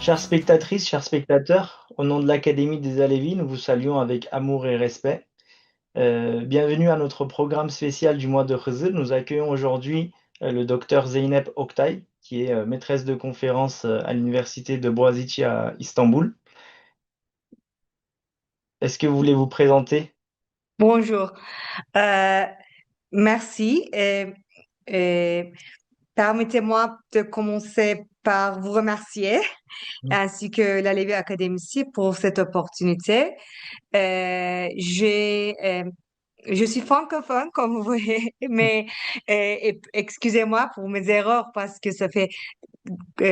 Chères spectatrices, chers spectateurs, au nom de l'Académie des Alévis, nous vous saluons avec amour et respect. Bienvenue à notre programme spécial du mois de Khızr. Nous accueillons aujourd'hui le docteur Zeynep Oktay, qui est maîtresse de conférence à l'université de Boğaziçi à Istanbul. Est-ce que vous voulez vous présenter? Bonjour. Euh, Merci. Et permettez-moi de commencer par vous remercier ainsi que la Lévi Académie pour cette opportunité. Je suis francophone, comme vous voyez, mais excusez-moi pour mes erreurs parce que ça fait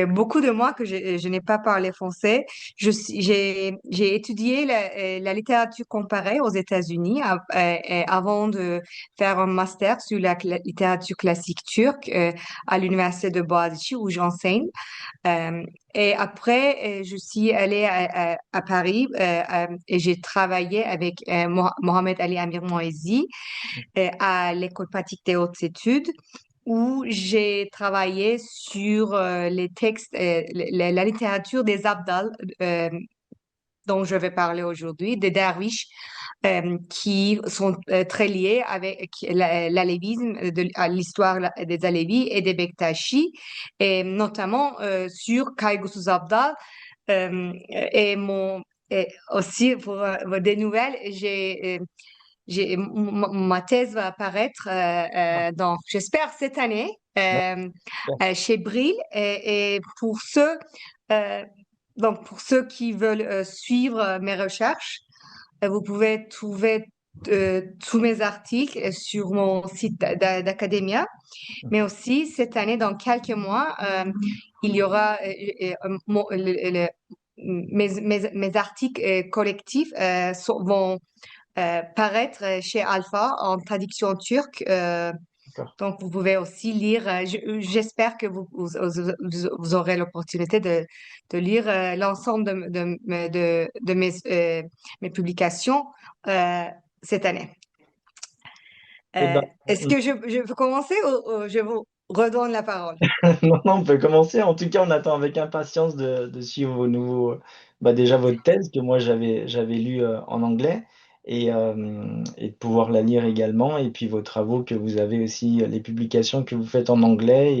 beaucoup de mois que je n'ai pas parlé français. J'ai étudié la littérature comparée aux États-Unis avant de faire un master sur la littérature classique turque à l'université de Boğaziçi où j'enseigne. Euh, et après, je suis allée à Paris et j'ai travaillé avec Mohamed Ali Amir Moazi à l'École pratique des hautes études où j'ai travaillé sur les textes, la littérature des Abdal, dont je vais parler aujourd'hui, des derviches, qui sont très liés avec l'alévisme, à l'histoire des Alévis et des Bektaşi, et notamment sur Kaygısız Abdal. Et et aussi pour des nouvelles, ma thèse va apparaître j'espère cette année chez Bril et euh, pour ceux qui veulent suivre mes recherches, vous pouvez trouver tous mes articles sur mon site d'Academia, mais aussi cette année, dans quelques mois, il y aura mes articles collectifs vont paraître chez Alpha en traduction turque. D'accord. Donc, vous pouvez aussi lire. J'espère que vous aurez l'opportunité de lire l'ensemble de mes publications euh, cette année. Eh ben, Est-ce que je peux commencer ou je vous redonne la parole? non, non, on peut commencer. En tout cas, on attend avec impatience de suivre vos nouveaux, déjà votre thèse que moi j'avais lue en anglais et de pouvoir la lire également. Et puis vos travaux que vous avez aussi, les publications que vous faites en anglais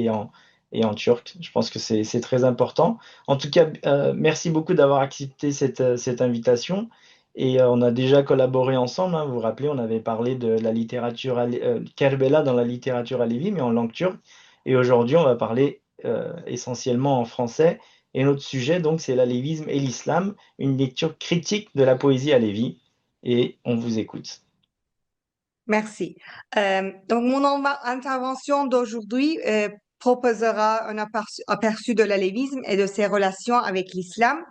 et en turc. Je pense que c'est très important. En tout cas, merci beaucoup d'avoir accepté cette invitation. Et on a déjà collaboré ensemble, hein. Vous vous rappelez, on avait parlé de la littérature, Kerbela dans la littérature alévi, mais en langue turque. Et aujourd'hui, on va parler essentiellement en français. Et notre sujet, donc, c'est l'alévisme et l'islam, une lecture critique de la poésie alévi. Et on vous écoute. Merci. Donc, intervention d'aujourd'hui proposera un aperçu de l'alévisme et de ses relations avec l'islam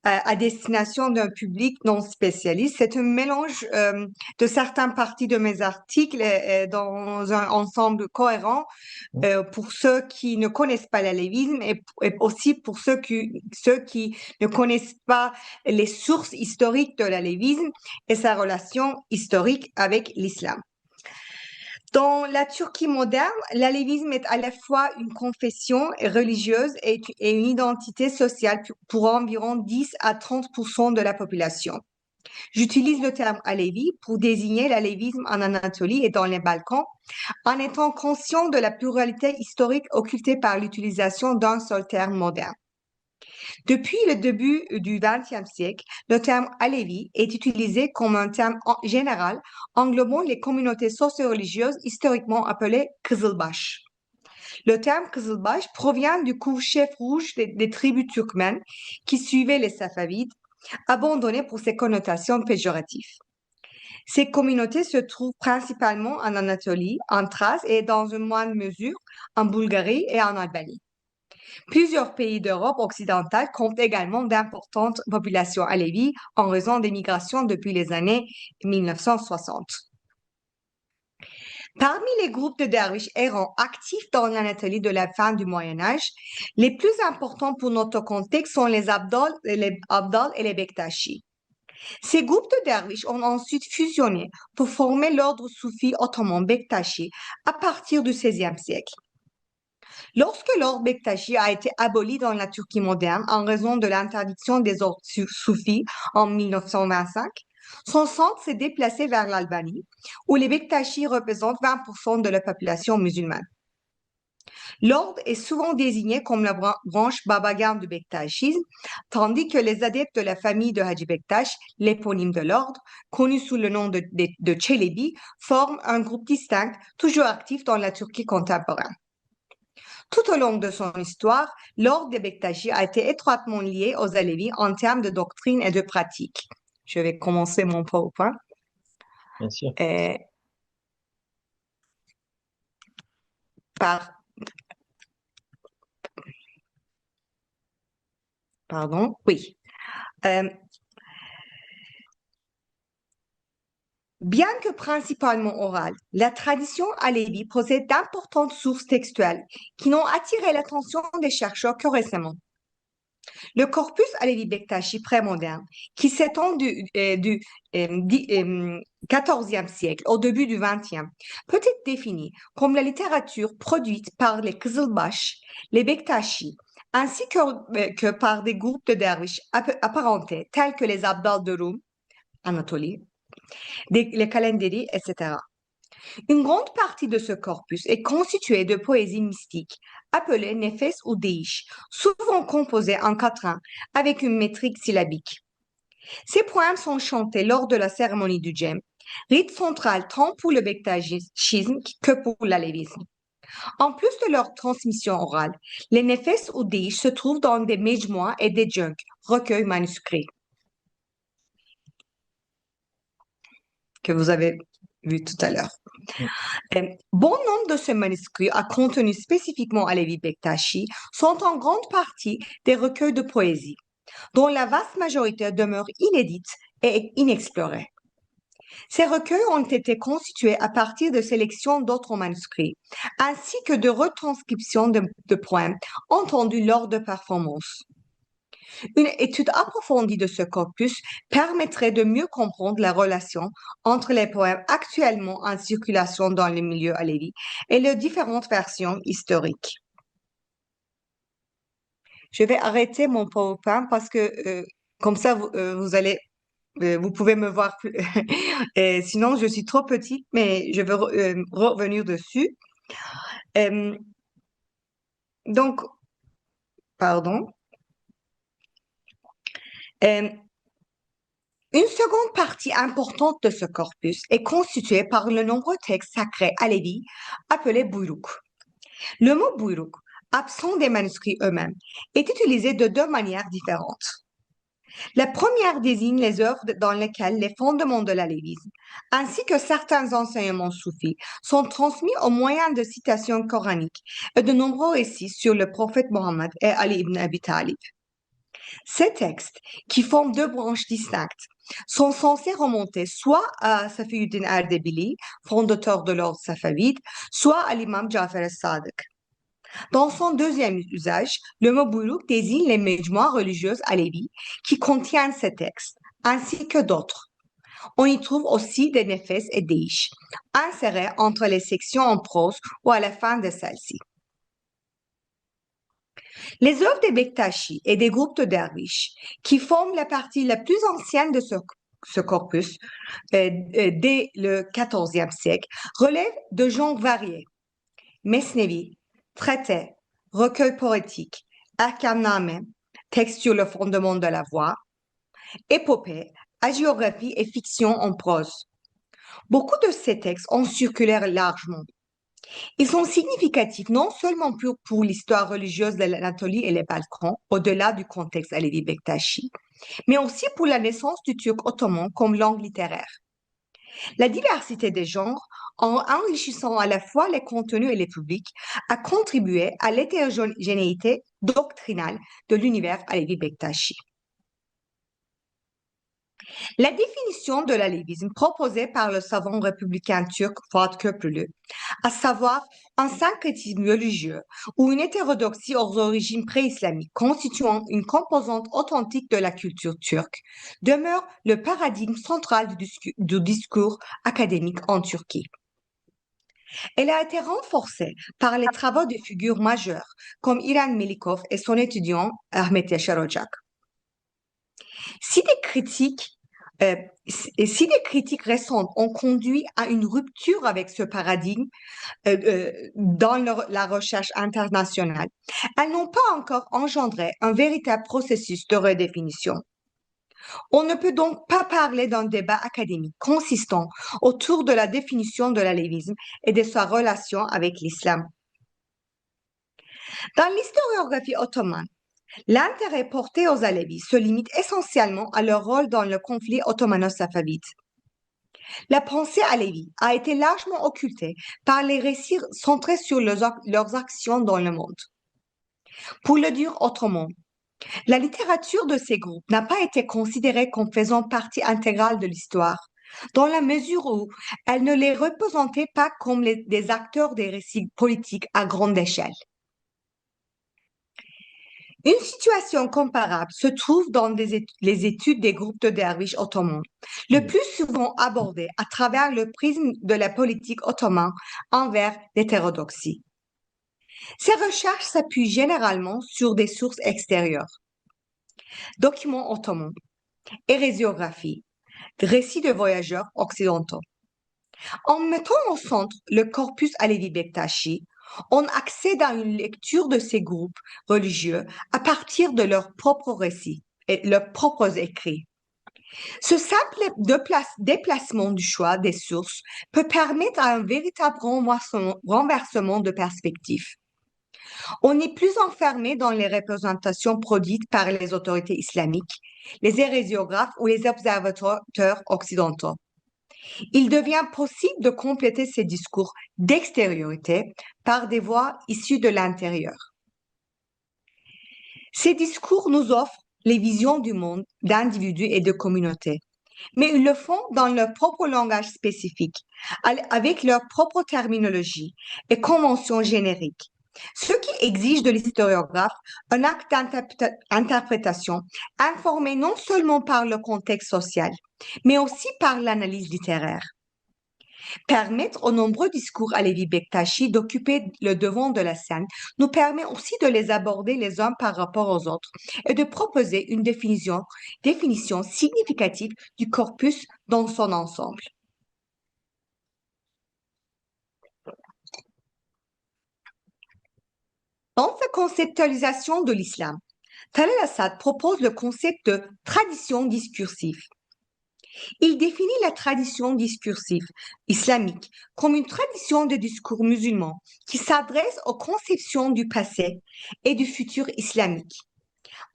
à destination d'un public non spécialiste. C'est un mélange de certaines parties de mes articles dans un ensemble cohérent pour ceux qui ne connaissent pas l'alévisme et aussi pour ceux qui ne connaissent pas les sources historiques de l'alévisme et sa relation historique avec l'islam. Dans la Turquie moderne, l'alévisme est à la fois une confession religieuse et une identité sociale pour environ 10 à 30% de la population. J'utilise le terme alévi pour désigner l'alévisme en Anatolie et dans les Balkans, en étant conscient de la pluralité historique occultée par l'utilisation d'un seul terme moderne. Depuis le début du XXe siècle, le terme Alevi est utilisé comme un terme général englobant les communautés socio-religieuses historiquement appelées Kızılbaş. Le terme Kızılbaş provient du couvre-chef rouge des tribus turkmènes qui suivaient les Safavides, abandonnées pour ses connotations péjoratives. Ces communautés se trouvent principalement en Anatolie, en Thrace et dans une moindre mesure en Bulgarie et en Albanie. Plusieurs pays d'Europe occidentale comptent également d'importantes populations alévis en raison des migrations depuis les années 1960. Parmi les groupes de derviches errants actifs dans l'Anatolie de la fin du Moyen Âge, les plus importants pour notre contexte sont les Abdal et les Bektashi. Ces groupes de derviches ont ensuite fusionné pour former l'ordre soufi ottoman Bektashi à partir du XVIe siècle. Lorsque l'ordre Bektashi a été aboli dans la Turquie moderne en raison de l'interdiction des ordres soufis en 1925, son centre s'est déplacé vers l'Albanie, où les Bektashi représentent 20% de la population musulmane. L'ordre est souvent désigné comme la branche babagan du Bektaşisme, tandis que les adeptes de la famille de Hacı Bektaş, l'éponyme de l'ordre, connu sous le nom de Çelebi, forment un groupe distinct, toujours actif dans la Turquie contemporaine. Tout au long de son histoire, l'ordre des Bektaşi a été étroitement lié aux Alevis en termes de doctrine et de pratique. Je vais commencer mon PowerPoint. Bien sûr. Pardon, oui. Bien que principalement orale, la tradition alevi possède d'importantes sources textuelles qui n'ont attiré l'attention des chercheurs que récemment. Le corpus Alevi Bektashi prémoderne, qui s'étend du XIVe siècle au début du XXe, peut être défini comme la littérature produite par les Kızılbaş, les Bektashi, ainsi que par des groupes de derviches apparentés tels que les Abdal de Rum, Anatolie, les calendéries, etc. Une grande partie de ce corpus est constituée de poésie mystique, appelée nefes ou deish, souvent composée en quatrains avec une métrique syllabique. Ces poèmes sont chantés lors de la cérémonie du djem, rite central tant pour le bektaşisme que pour l'alévisme. En plus de leur transmission orale, les nefes ou deish se trouvent dans des mejmois et des junks, recueils manuscrits, que vous avez vu tout à l'heure. Bon nombre de ces manuscrits à contenu spécifiquement Alevi Bektashi sont en grande partie des recueils de poésie, dont la vaste majorité demeure inédite et inexplorée. Ces recueils ont été constitués à partir de sélections d'autres manuscrits, ainsi que de retranscriptions de poèmes entendus lors de performances. Une étude approfondie de ce corpus permettrait de mieux comprendre la relation entre les poèmes actuellement en circulation dans le milieu alevi et leurs différentes versions historiques. Je vais arrêter mon PowerPoint parce que comme ça, vous pouvez me voir plus. Sinon, je suis trop petite, mais je veux revenir dessus. Donc, pardon. Une seconde partie importante de ce corpus est constituée par le nombreux textes sacrés alevis appelés buyruk. Le mot buyruk, absent des manuscrits eux-mêmes, est utilisé de deux manières différentes. La première désigne les œuvres dans lesquelles les fondements de l'alévisme, ainsi que certains enseignements soufis, sont transmis au moyen de citations coraniques et de nombreux récits sur le prophète Mohammed et Ali ibn Abi Talib. Ces textes, qui forment deux branches distinctes, sont censés remonter soit à Safiyuddin Erdebili, fondateur de l'ordre safavide, soit à l'imam Jafar al-Sadiq. Dans son deuxième usage, le mot buyruk désigne les mejmois religieuses alevis qui contiennent ces textes, ainsi que d'autres. On y trouve aussi des nefes et deish, insérés entre les sections en prose ou à la fin de celles-ci. Les œuvres des Bektashi et des groupes de derviches, qui forment la partie la plus ancienne de ce corpus, dès le XIVe siècle, relèvent de genres variés. Mesnevi, traités, recueils poétiques, ahkam-nameh, textes sur le fondement de la voix, épopées, hagiographie et fiction en prose. Beaucoup de ces textes ont circulé largement. Ils sont significatifs non seulement pour l'histoire religieuse de l'Anatolie et les Balkans, au-delà du contexte Alevi Bektashi, mais aussi pour la naissance du turc ottoman comme langue littéraire. La diversité des genres, en enrichissant à la fois les contenus et les publics, a contribué à l'hétérogénéité doctrinale de l'univers Alevi Bektashi. La définition de l'alévisme proposée par le savant républicain turc Fuat Köprülü, à savoir un syncrétisme religieux ou une hétérodoxie aux origines pré-islamiques constituant une composante authentique de la culture turque, demeure le paradigme central du discours académique en Turquie. Elle a été renforcée par les travaux de figures majeures comme Iran Melikov et son étudiant Ahmet Yaşar Ocak. Si des critiques, euh, si des critiques récentes ont conduit à une rupture avec ce paradigme dans la recherche internationale, elles n'ont pas encore engendré un véritable processus de redéfinition. On ne peut donc pas parler d'un débat académique consistant autour de la définition de l'alévisme et de sa relation avec l'islam. Dans l'historiographie ottomane, l'intérêt porté aux Alevis se limite essentiellement à leur rôle dans le conflit ottomano-safavide. La pensée alévi a été largement occultée par les récits centrés sur leurs actions dans le monde. Pour le dire autrement, la littérature de ces groupes n'a pas été considérée comme faisant partie intégrale de l'histoire, dans la mesure où elle ne les représentait pas comme des acteurs des récits politiques à grande échelle. Une situation comparable se trouve dans les études des groupes de derviches ottomans, le plus souvent abordées à travers le prisme de la politique ottomane envers l'hétérodoxie. Ces recherches s'appuient généralement sur des sources extérieures, documents ottomans, hérésiographie, récits de voyageurs occidentaux. En mettant au centre le corpus Alevi Bektashi, on accède à une lecture de ces groupes religieux à partir de leurs propres récits et leurs propres écrits. Ce simple déplacement du choix des sources peut permettre un véritable renversement de perspective. On n'est plus enfermé dans les représentations produites par les autorités islamiques, les hérésiographes ou les observateurs occidentaux. Il devient possible de compléter ces discours d'extériorité par des voix issues de l'intérieur. Ces discours nous offrent les visions du monde, d'individus et de communautés, mais ils le font dans leur propre langage spécifique, avec leur propre terminologie et conventions génériques, ce qui exige de l'historiographe un acte d'interprétation informé non seulement par le contexte social, mais aussi par l'analyse littéraire. Permettre aux nombreux discours Alevi Bektashi d'occuper le devant de la scène nous permet aussi de les aborder les uns par rapport aux autres et de proposer une définition significative du corpus dans son ensemble. Dans sa conceptualisation de l'islam, Talal Assad propose le concept de tradition discursive. Il définit la tradition discursive islamique comme une tradition de discours musulman qui s'adresse aux conceptions du passé et du futur islamique,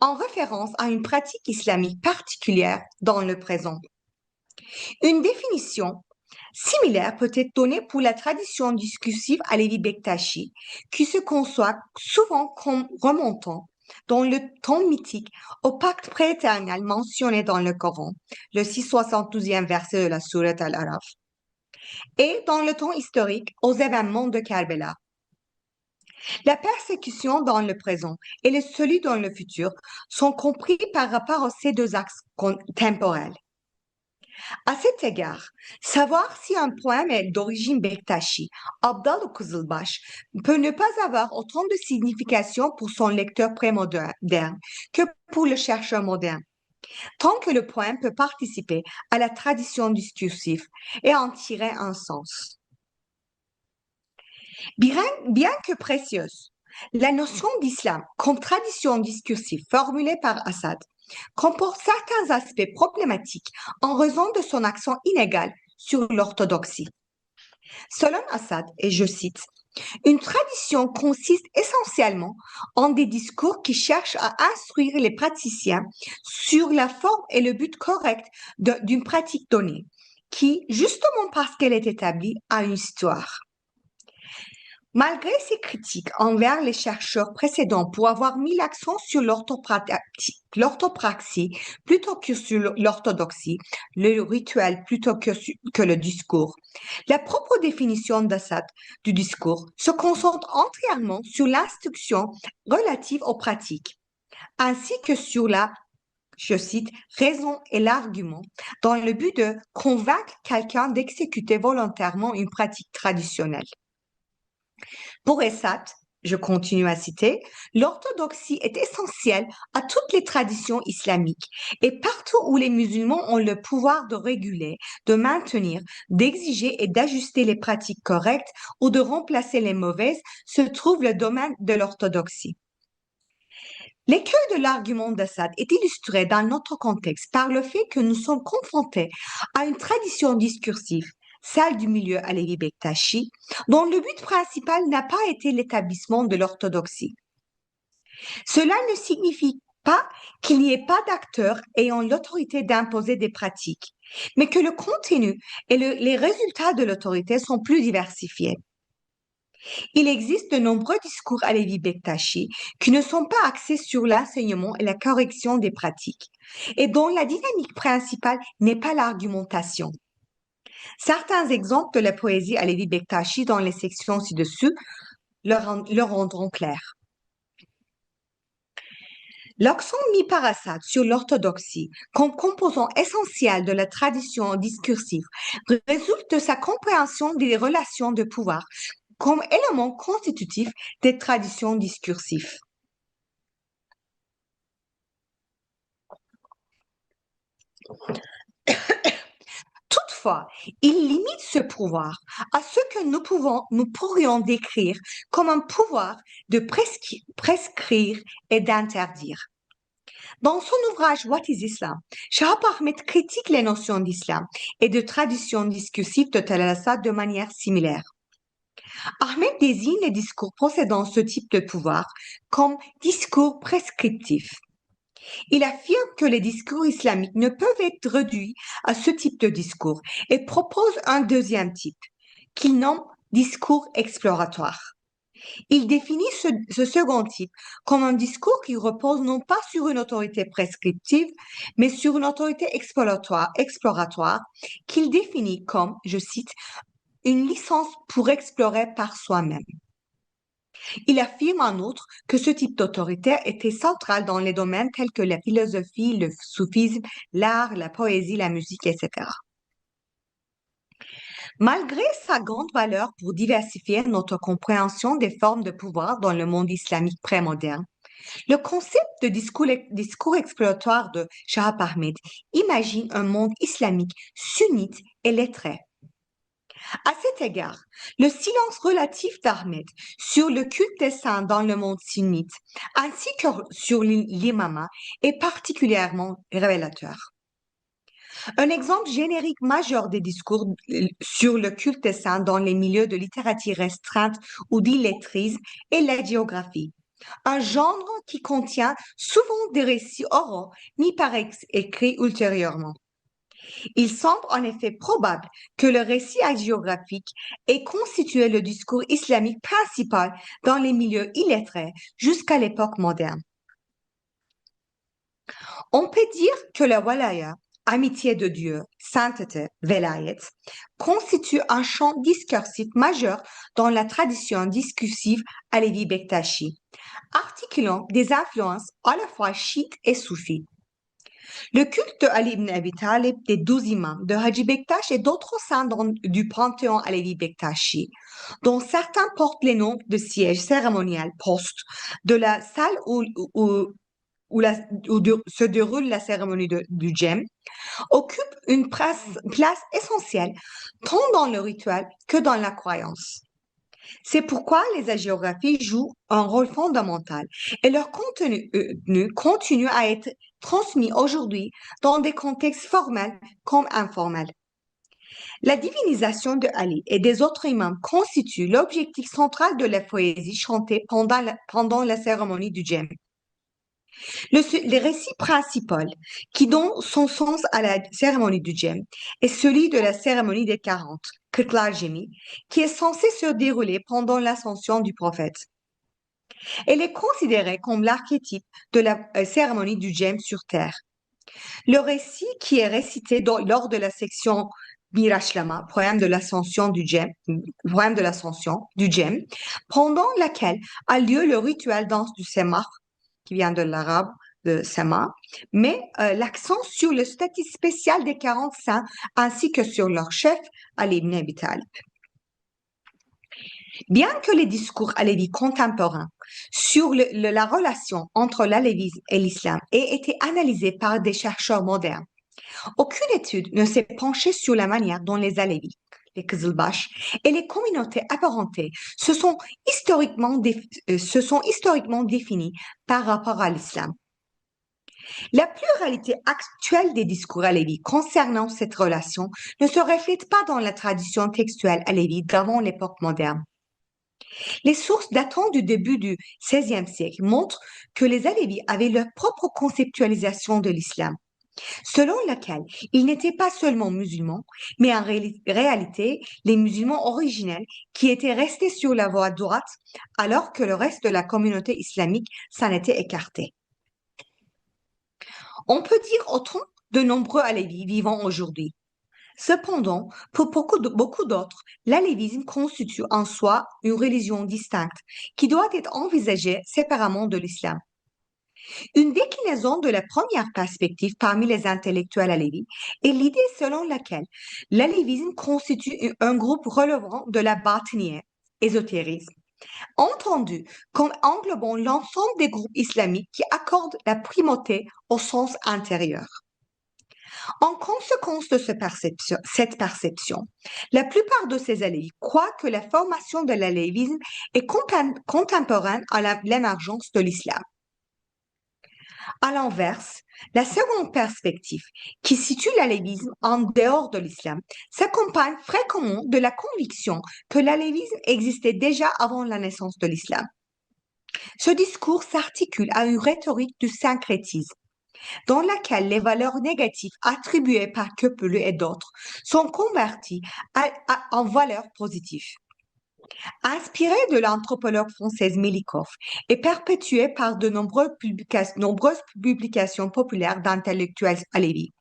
en référence à une pratique islamique particulière dans le présent. Une définition similaire peut être donnée pour la tradition discursive Alevi Bektashi, qui se conçoit souvent comme remontant dans le temps mythique au pacte prééternel mentionné dans le Coran, le 672e verset de la Sourate Al-Araf, et dans le temps historique aux événements de Karbala. La persécution dans le présent et celui dans le futur sont compris par rapport à ces deux axes temporels. À cet égard, savoir si un poème est d'origine Bektashi, Abdal ou Kızılbaş, peut ne pas avoir autant de signification pour son lecteur prémoderne que pour le chercheur moderne, tant que le poème peut participer à la tradition discursive et en tirer un sens. Bien que précieuse, la notion d'islam comme tradition discursive formulée par Assad comporte certains aspects problématiques en raison de son accent inégal sur l'orthodoxie. Selon Assad, et je cite, une tradition consiste essentiellement en des discours qui cherchent à instruire les praticiens sur la forme et le but correct d'une pratique donnée, qui, justement parce qu'elle est établie, a une histoire. Malgré ces critiques envers les chercheurs précédents pour avoir mis l'accent sur l'orthopraxie plutôt que sur l'orthodoxie, le rituel plutôt que le discours, la propre définition d'Assad du discours se concentre entièrement sur l'instruction relative aux pratiques, ainsi que sur la, je cite, raison et l'argument, dans le but de convaincre quelqu'un d'exécuter volontairement une pratique traditionnelle. Pour Essat, je continue à citer, l'orthodoxie est essentielle à toutes les traditions islamiques et partout où les musulmans ont le pouvoir de réguler, de maintenir, d'exiger et d'ajuster les pratiques correctes ou de remplacer les mauvaises, se trouve le domaine de l'orthodoxie. L'écueil de l'argument d'Assad est illustré dans notre contexte par le fait que nous sommes confrontés à une tradition discursive, celle du milieu Alevi Bektashi, dont le but principal n'a pas été l'établissement de l'orthodoxie. Cela ne signifie pas qu'il n'y ait pas d'acteurs ayant l'autorité d'imposer des pratiques, mais que le contenu et les résultats de l'autorité sont plus diversifiés. Il existe de nombreux discours Alevi Bektashi qui ne sont pas axés sur l'enseignement et la correction des pratiques et dont la dynamique principale n'est pas l'argumentation. Certains exemples de la poésie Alevi Bektashi dans les sections ci-dessus le rendront clair. L'accent mis par Assad sur l'orthodoxie comme composant essentiel de la tradition discursive résulte de sa compréhension des relations de pouvoir comme élément constitutif des traditions discursives. Toutefois, il limite ce pouvoir à ce que nous pourrions décrire comme un pouvoir de prescrire et d'interdire. Dans son ouvrage What is Islam, Shahab Ahmed critique les notions d'islam et de tradition discursive de Al-Assad de manière similaire. Ahmed désigne les discours possédant ce type de pouvoir comme discours prescriptifs. Il affirme que les discours islamiques ne peuvent être réduits à ce type de discours et propose un deuxième type, qu'il nomme discours exploratoire. Il définit ce second type comme un discours qui repose non pas sur une autorité prescriptive, mais sur une autorité exploratoire qu'il définit comme, je cite, une licence pour explorer par soi-même. Il affirme en outre que ce type d'autorité était central dans les domaines tels que la philosophie, le soufisme, l'art, la poésie, la musique, etc. Malgré sa grande valeur pour diversifier notre compréhension des formes de pouvoir dans le monde islamique pré-moderne, le concept de discours exploratoire de Shahab Ahmed imagine un monde islamique sunnite et lettré. À cet égard, le silence relatif d'Ahmed sur le culte des saints dans le monde sunnite, ainsi que sur l'imama, est particulièrement révélateur. Un exemple générique majeur des discours sur le culte des saints dans les milieux de littérature restreinte ou d'illettrisme est la géographie, un genre qui contient souvent des récits oraux mis par écrit ultérieurement. Il semble en effet probable que le récit hagiographique ait constitué le discours islamique principal dans les milieux illettrés jusqu'à l'époque moderne. On peut dire que la walaya, amitié de Dieu, sainteté, velayet, constitue un champ discursif majeur dans la tradition discursive Alevi Bektashi, articulant des influences à la fois chiites et soufis. Le culte de Ali ibn Abi Talib, des 12 imams, de Haji Bektash et d'autres saints du panthéon Alevi Bektashi, dont certains portent les noms de sièges cérémoniels postes de la salle où se déroule la cérémonie du djem, occupent une place essentielle tant dans le rituel que dans la croyance. C'est pourquoi les hagiographies jouent un rôle fondamental et leur contenu continue à être transmis aujourd'hui dans des contextes formels comme informels. La divinisation de Ali et des autres imams constitue l'objectif central de la poésie chantée pendant la cérémonie du djem. Le récit principal qui donne son sens à la cérémonie du djem est celui de la cérémonie des 40, Kırklar Cemi, qui est censée se dérouler pendant l'ascension du prophète. Elle est considérée comme l'archétype de la cérémonie du djem sur terre. Le récit qui est récité lors de la section Mirashlama, poème de l'ascension du djem, pendant laquelle a lieu le rituel danse du Semar, qui vient de l'arabe de Sama, met l'accent sur le statut spécial des 40 saints ainsi que sur leur chef, Ali ibn Abi Talib. Bien que les discours alévis contemporains sur la relation entre l'alévisme et l'islam aient été analysés par des chercheurs modernes, aucune étude ne s'est penchée sur la manière dont les alévis, les Kızılbaş et les communautés apparentées se sont historiquement définis par rapport à l'islam. La pluralité actuelle des discours alévis concernant cette relation ne se reflète pas dans la tradition textuelle alévie d'avant l'époque moderne. Les sources datant du début du XVIe siècle montrent que les Alévis avaient leur propre conceptualisation de l'islam, selon laquelle ils n'étaient pas seulement musulmans, mais en réalité les musulmans originels qui étaient restés sur la voie droite alors que le reste de la communauté islamique s'en était écarté. On peut dire autant de nombreux Alévis vivant aujourd'hui. Cependant, pour beaucoup d'autres, l'alévisme constitue en soi une religion distincte qui doit être envisagée séparément de l'islam. Une déclinaison de la première perspective parmi les intellectuels alévis est l'idée selon laquelle l'alévisme constitue un groupe relevant de la batinière, ésotérisme, entendu comme englobant l'ensemble des groupes islamiques qui accordent la primauté au sens intérieur. En conséquence de cette perception, la plupart de ces alévis croient que la formation de l'alévisme est contemporaine à l'émergence de l'islam. À l'inverse, la seconde perspective, qui situe l'alévisme en dehors de l'islam, s'accompagne fréquemment de la conviction que l'alévisme existait déjà avant la naissance de l'islam. Ce discours s'articule à une rhétorique du syncrétisme, dans laquelle les valeurs négatives attribuées par Köprülü et d'autres sont converties en valeurs positives. Inspirée de l'anthropologue française Melikov et perpétuée par de nombreuses publications populaires d'intellectuels alévis,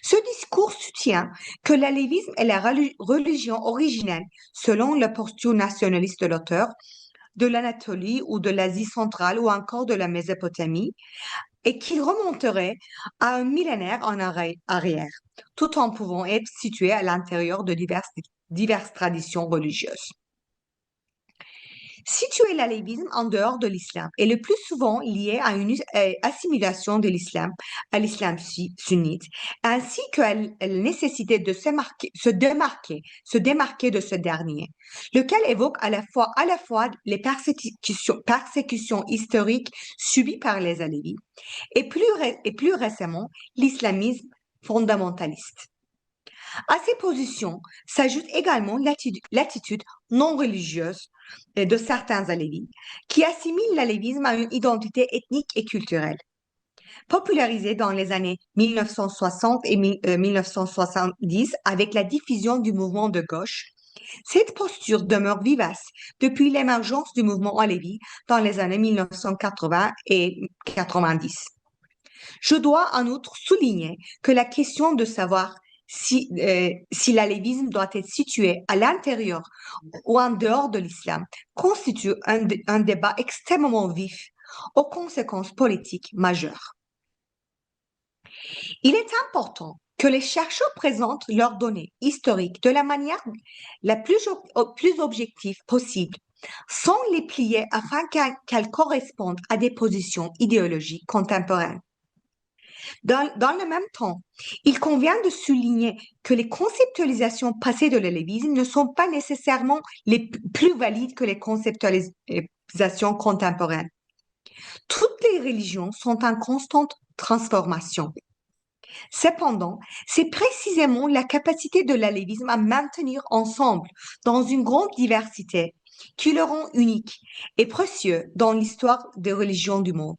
ce discours soutient que l'alévisme est la religion originelle, selon la posture nationaliste de l'auteur, de l'Anatolie ou de l'Asie centrale ou encore de la Mésopotamie, et qui remonterait à un millénaire en arrière, tout en pouvant être situé à l'intérieur de diverses traditions religieuses. Situer l'alévisme en dehors de l'islam est le plus souvent lié à une assimilation de l'islam à l'islam sunnite, ainsi qu'à la nécessité de se démarquer de ce dernier, lequel évoque à la fois les persécutions historiques subies par les alévis et plus récemment l'islamisme fondamentaliste. À ces positions s'ajoute également l'attitude non religieuse de certains alévis, qui assimilent l'alévisme à une identité ethnique et culturelle. Popularisée dans les années 1960 et 1970 avec la diffusion du mouvement de gauche, cette posture demeure vivace depuis l'émergence du mouvement alévi dans les années 1980 et 90. Je dois en outre souligner que la question de savoir si l'alévisme doit être situé à l'intérieur ou en dehors de l'islam constitue un débat extrêmement vif aux conséquences politiques majeures. Il est important que les chercheurs présentent leurs données historiques de la manière la plus objective possible, sans les plier afin qu'elles correspondent à des positions idéologiques contemporaines. Dans le même temps, il convient de souligner que les conceptualisations passées de l'alévisme ne sont pas nécessairement les plus valides que les conceptualisations contemporaines. Toutes les religions sont en constante transformation. Cependant, c'est précisément la capacité de l'alévisme à maintenir ensemble dans une grande diversité qui le rend unique et précieux dans l'histoire des religions du monde.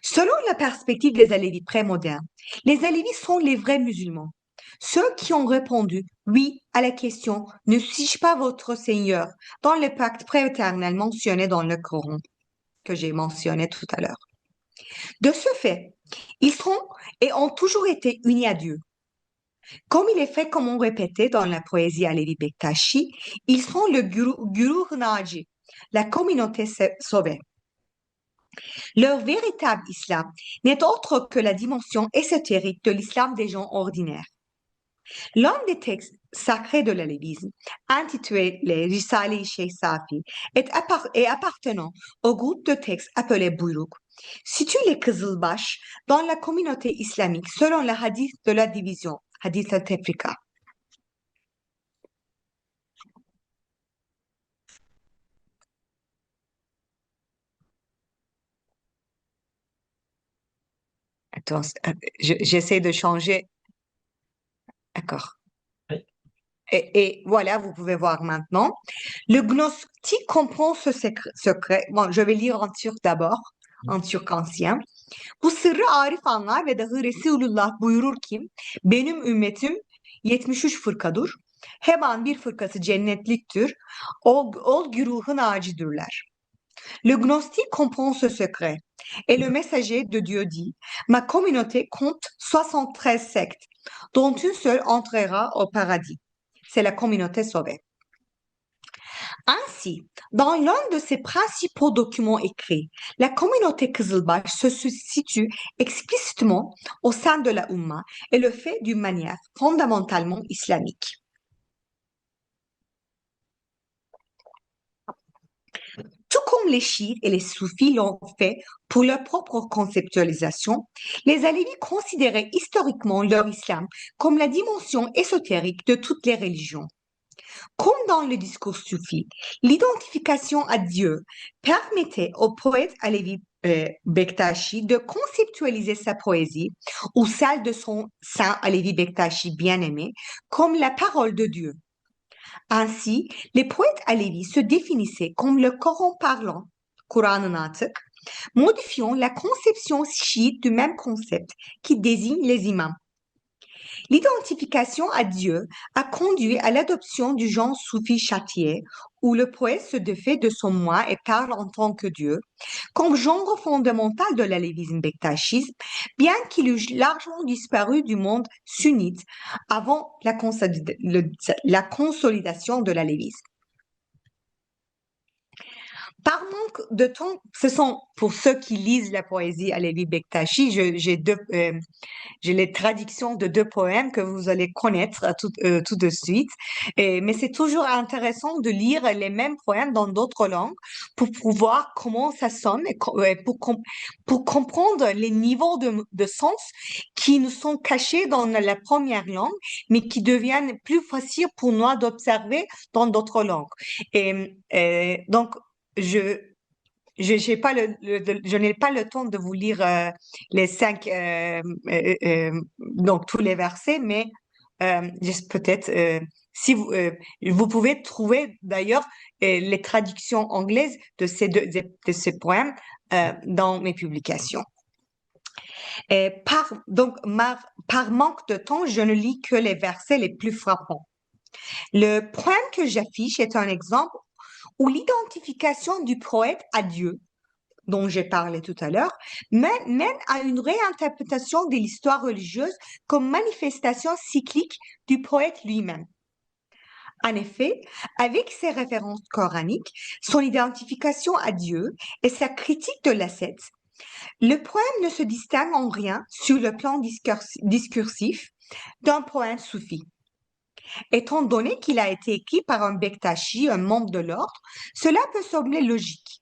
Selon la perspective des alévis prémodernes, les alévis sont les vrais musulmans, ceux qui ont répondu oui à la question ne suis-je pas votre Seigneur dans le pacte prééternel mentionné dans le Coran, que j'ai mentionné tout à l'heure. De ce fait, ils sont et ont toujours été unis à Dieu. Comme il est fréquemment répété dans la poésie alévi Bektashi, ils sont le Güruh Naci, la communauté sauvée. Leur véritable islam n'est autre que la dimension ésotérique de l'islam des gens ordinaires. L'un des textes sacrés de l'alévisme, intitulé les Risale-i Şeyh Safi, et appartenant au groupe de textes appelé Buyruk, situe les Kızılbaş dans la communauté islamique selon le hadith de la division, hadith al-Tefrika. Attends, j'essaie de changer. D'accord. Oui. Et voilà, vous pouvez voir maintenant. Le gnostique comprend ce secret. Bon, je vais lire en turc d'abord, en turc ancien. Bu sırrı Arif anlar ve dahi Resulullah buyurur ki benim ümmetim 73 fırkadır. Hemen bir fırkası cennetliktir. Ol güruhun ağacıdırlar. Le gnostique comprend ce secret. Et le messager de Dieu dit, ma communauté compte 73 sectes, dont une seule entrera au paradis. C'est la communauté sauvée. Ainsi, dans l'un de ses principaux documents écrits, la communauté Kızılbaş se situe explicitement au sein de la Ummah et le fait d'une manière fondamentalement islamique. Tout comme les chiites et les soufis l'ont fait pour leur propre conceptualisation, les Alevis considéraient historiquement leur islam comme la dimension ésotérique de toutes les religions. Comme dans le discours soufi, l'identification à Dieu permettait au poète Alevi Bektashi de conceptualiser sa poésie ou celle de son saint Alevi Bektashi bien-aimé comme la parole de Dieu. Ainsi, les poètes alevis se définissaient comme le Coran parlant, Kur'an-ı Natık, modifiant la conception chiite du même concept qui désigne les imams. L'identification à Dieu a conduit à l'adoption du genre soufi châtié, où le poète se défait de son moi et parle en tant que Dieu, comme genre fondamental de l'alévisme bektachisme, bien qu'il eût largement disparu du monde sunnite avant la consolidation de l'alévisme. Par manque de temps, ce sont pour ceux qui lisent la poésie Alevi Bektashi, j'ai les traductions de deux poèmes que vous allez connaître tout de suite. Mais c'est toujours intéressant de lire les mêmes poèmes dans d'autres langues pour voir comment ça sonne et pour comprendre les niveaux de sens qui nous sont cachés dans la première langue, mais qui deviennent plus faciles pour nous d'observer dans d'autres langues. Donc, je n'ai pas le temps de vous lire les cinq, donc tous les versets, mais peut-être si vous pouvez trouver d'ailleurs les traductions anglaises de ces poèmes dans mes publications. Par manque de temps, je ne lis que les versets les plus frappants. Le poème que j'affiche est un exemple où l'identification du poète à Dieu, dont j'ai parlé tout à l'heure, mène à une réinterprétation de l'histoire religieuse comme manifestation cyclique du poète lui-même. En effet, avec ses références coraniques, son identification à Dieu et sa critique de l'ascète, le poème ne se distingue en rien sur le plan discursif d'un poème soufi. Étant donné qu'il a été écrit par un Bektashi, un membre de l'ordre, cela peut sembler logique.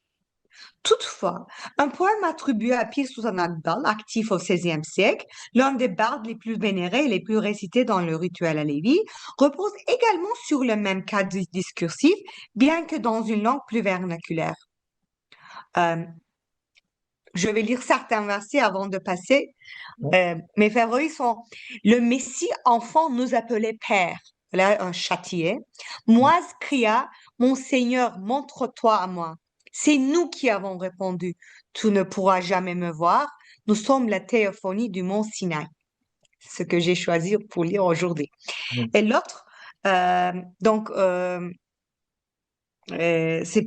Toutefois, un poème attribué à Pir Sultan Abdal, actif au XVIe siècle, l'un des bardes les plus vénérés et les plus récités dans le rituel alevi, repose également sur le même cadre discursif, bien que dans une langue plus vernaculaire. Je vais lire certains versets avant de passer. Mes favoris sont « Le Messie enfant nous appelait Père ». Là, un châtié. Moise cria « Mon Seigneur, montre-toi à moi ». C'est nous qui avons répondu « Tu ne pourras jamais me voir. Nous sommes la théophonie du mont Sinaï ». Ce que j'ai choisi pour lire aujourd'hui. Et l'autre, c'est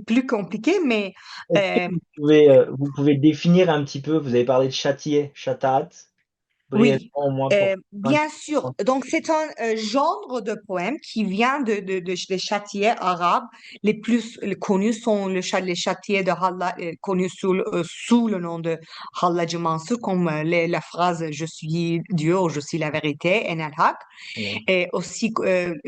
plus compliqué, mais... Est-ce que vous pouvez définir un petit peu, vous avez parlé de châtier, chataat. brièvement Oui, au moins pour... bien sûr. Donc, c'est un genre de poème qui vient des châtiers arabes. Les connus sont les châtiers de Halla, connus sous le nom de Hallacı Mansur, comme la phrase «Je suis Dieu» ou «Je suis la vérité», En al-Haq. Oui. Et aussi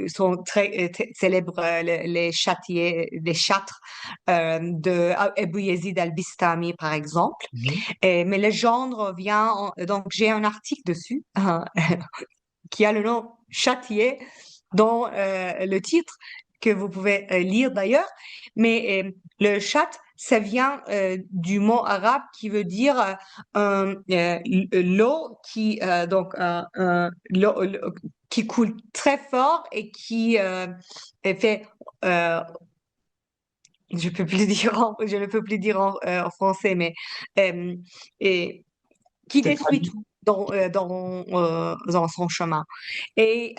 sont très célèbres les châtiers, des châtres de Ebu Yazid al-Bistami, par exemple. Mhm. Mais le genre vient, donc j'ai un article dessus qui a le nom Châtier, dont le titre que vous pouvez lire d'ailleurs, mais le chat, ça vient du mot arabe qui veut dire l'eau qui qui coule très fort et qui fait je ne peux plus dire en français, mais euh, et qui C'est détruit traduit. tout dans son chemin. Et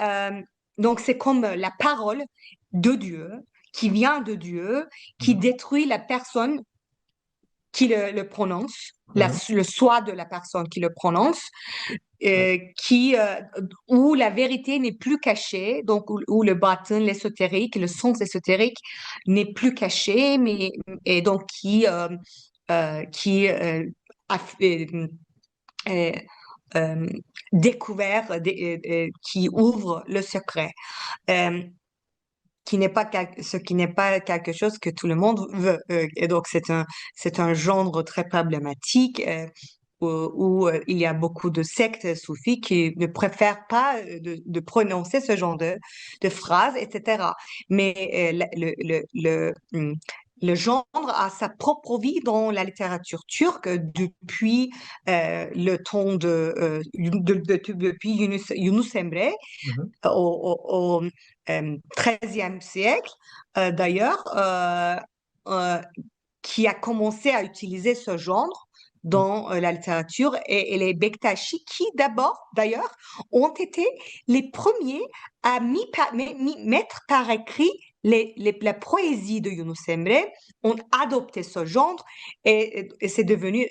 donc, c'est comme la parole de Dieu, qui vient de Dieu, qui Mhm. détruit la personne qui le prononce, Mhm. le soi de la personne qui le prononce, Ouais. où la vérité n'est plus cachée, donc où le bâton, l'ésotérique, le sens ésotérique n'est plus caché, et donc qui euh, euh, découvert, qui ouvre le secret, euh, ce qui n'est pas quelque chose que tout le monde veut. Et donc, c'est un genre très problématique. Où il y a beaucoup de sectes soufis qui ne préfèrent pas de prononcer ce genre de phrases, etc. Mais le genre a sa propre vie dans la littérature turque depuis le temps depuis Yunus Emre Mhm. au 13e siècle, d'ailleurs, euh, qui a commencé à utiliser ce genre dans la littérature et les Bektashi qui d'abord, d'ailleurs, ont été les premiers à mettre par écrit la poésie de Yunus Emre, ont adopté ce genre et c'est devenu,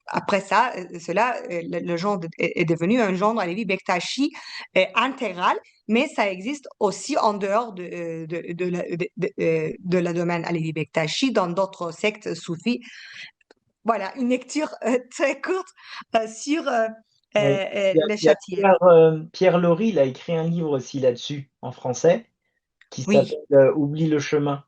après ça, le genre est devenu un genre Alevi Bektashi intégral, mais ça existe aussi en dehors de la domaine Alevi Bektashi, dans d'autres sectes soufis. Voilà, une lecture très courte sur Oui. le Il y a châtier. Pierre Laury, il a écrit un livre aussi là-dessus, en français, qui s'appelle Oui, Oublie le chemin.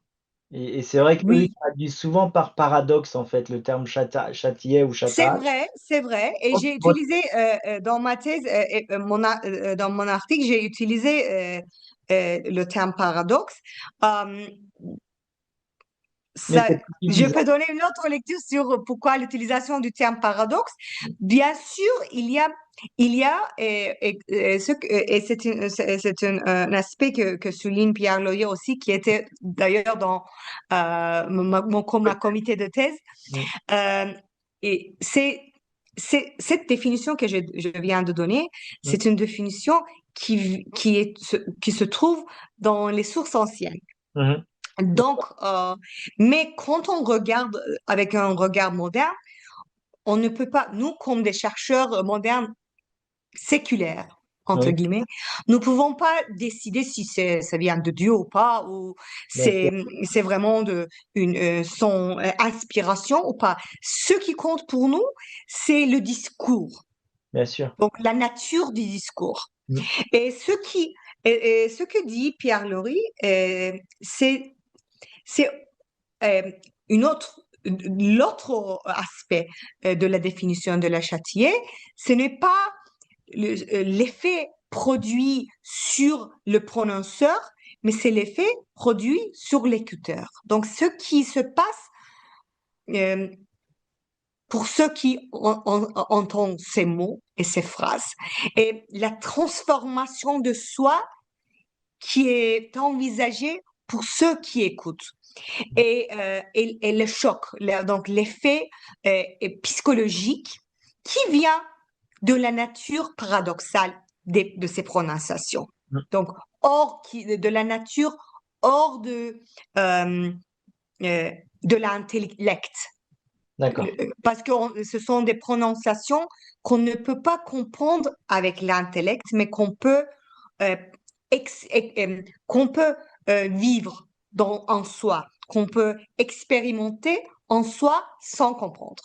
Et c'est vrai qu'eux, ils oui, traduisent souvent par paradoxe, en fait, le terme châtier ou chata. c'est vrai. Et j'ai Votre- utilisé dans ma thèse, dans mon article, j'ai utilisé le terme paradoxe. Euh, Mais Ça, c'est pas je suffisant. peux donner une autre lecture sur pourquoi l'utilisation du terme paradoxe. Bien sûr, il y a et un aspect que souligne Pierre Loyer aussi, qui était d'ailleurs dans ma comité de thèse. Mm. Euh, et cette définition que je viens de donner, Mm. c'est une définition qui se trouve dans les sources anciennes. Mhm. Donc, mais quand on regarde avec un regard moderne, on ne peut pas, nous, comme des chercheurs modernes séculaires, entre Oui, guillemets, nous ne pouvons pas décider si ça vient de Dieu ou pas, ou bien sûr, c'est vraiment son inspiration ou pas. Ce qui compte pour nous, c'est le discours, bien sûr. donc la nature du discours. Mm. Et et ce que dit Pierre Lori, c'est euh, l'autre aspect de la définition de la châtier, ce n'est pas l'effet produit sur le prononceur, mais c'est l'effet produit sur l'écouteur. Donc, ce qui se passe euh, pour ceux qui entendent ces mots et ces phrases, et la transformation de soi qui est envisagée pour ceux qui écoutent. Et le choc, donc l'effet psychologique qui vient de la nature paradoxale de ces prononciations. Mm. Donc, de la nature hors euh, de l'intellect. D'accord. Parce que ce sont des prononciations qu'on ne peut pas comprendre avec l'intellect, mais euh, qu'on peut vivre en soi, qu'on peut expérimenter en soi sans comprendre.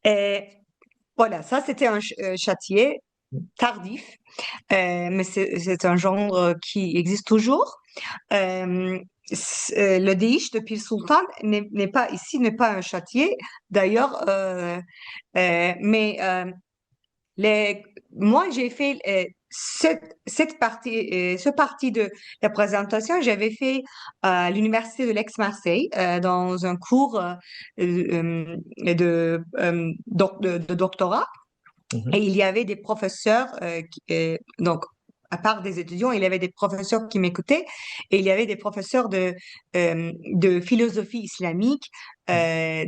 Et voilà, ça c'était un châtier tardif, mais c'est un genre qui existe toujours. Euh, le déiche de Pir Sultan n'est pas ici, n'est pas un châtier. D'ailleurs, mais les, moi, j'ai fait cette partie, ce partie de la présentation, j'avais fait à l'Université de l'Aix-Marseille dans un cours de doctorat. Et Mhm. il y avait des professeurs, donc, à part des étudiants, il y avait des professeurs qui m'écoutaient et il y avait des professeurs de philosophie islamique, et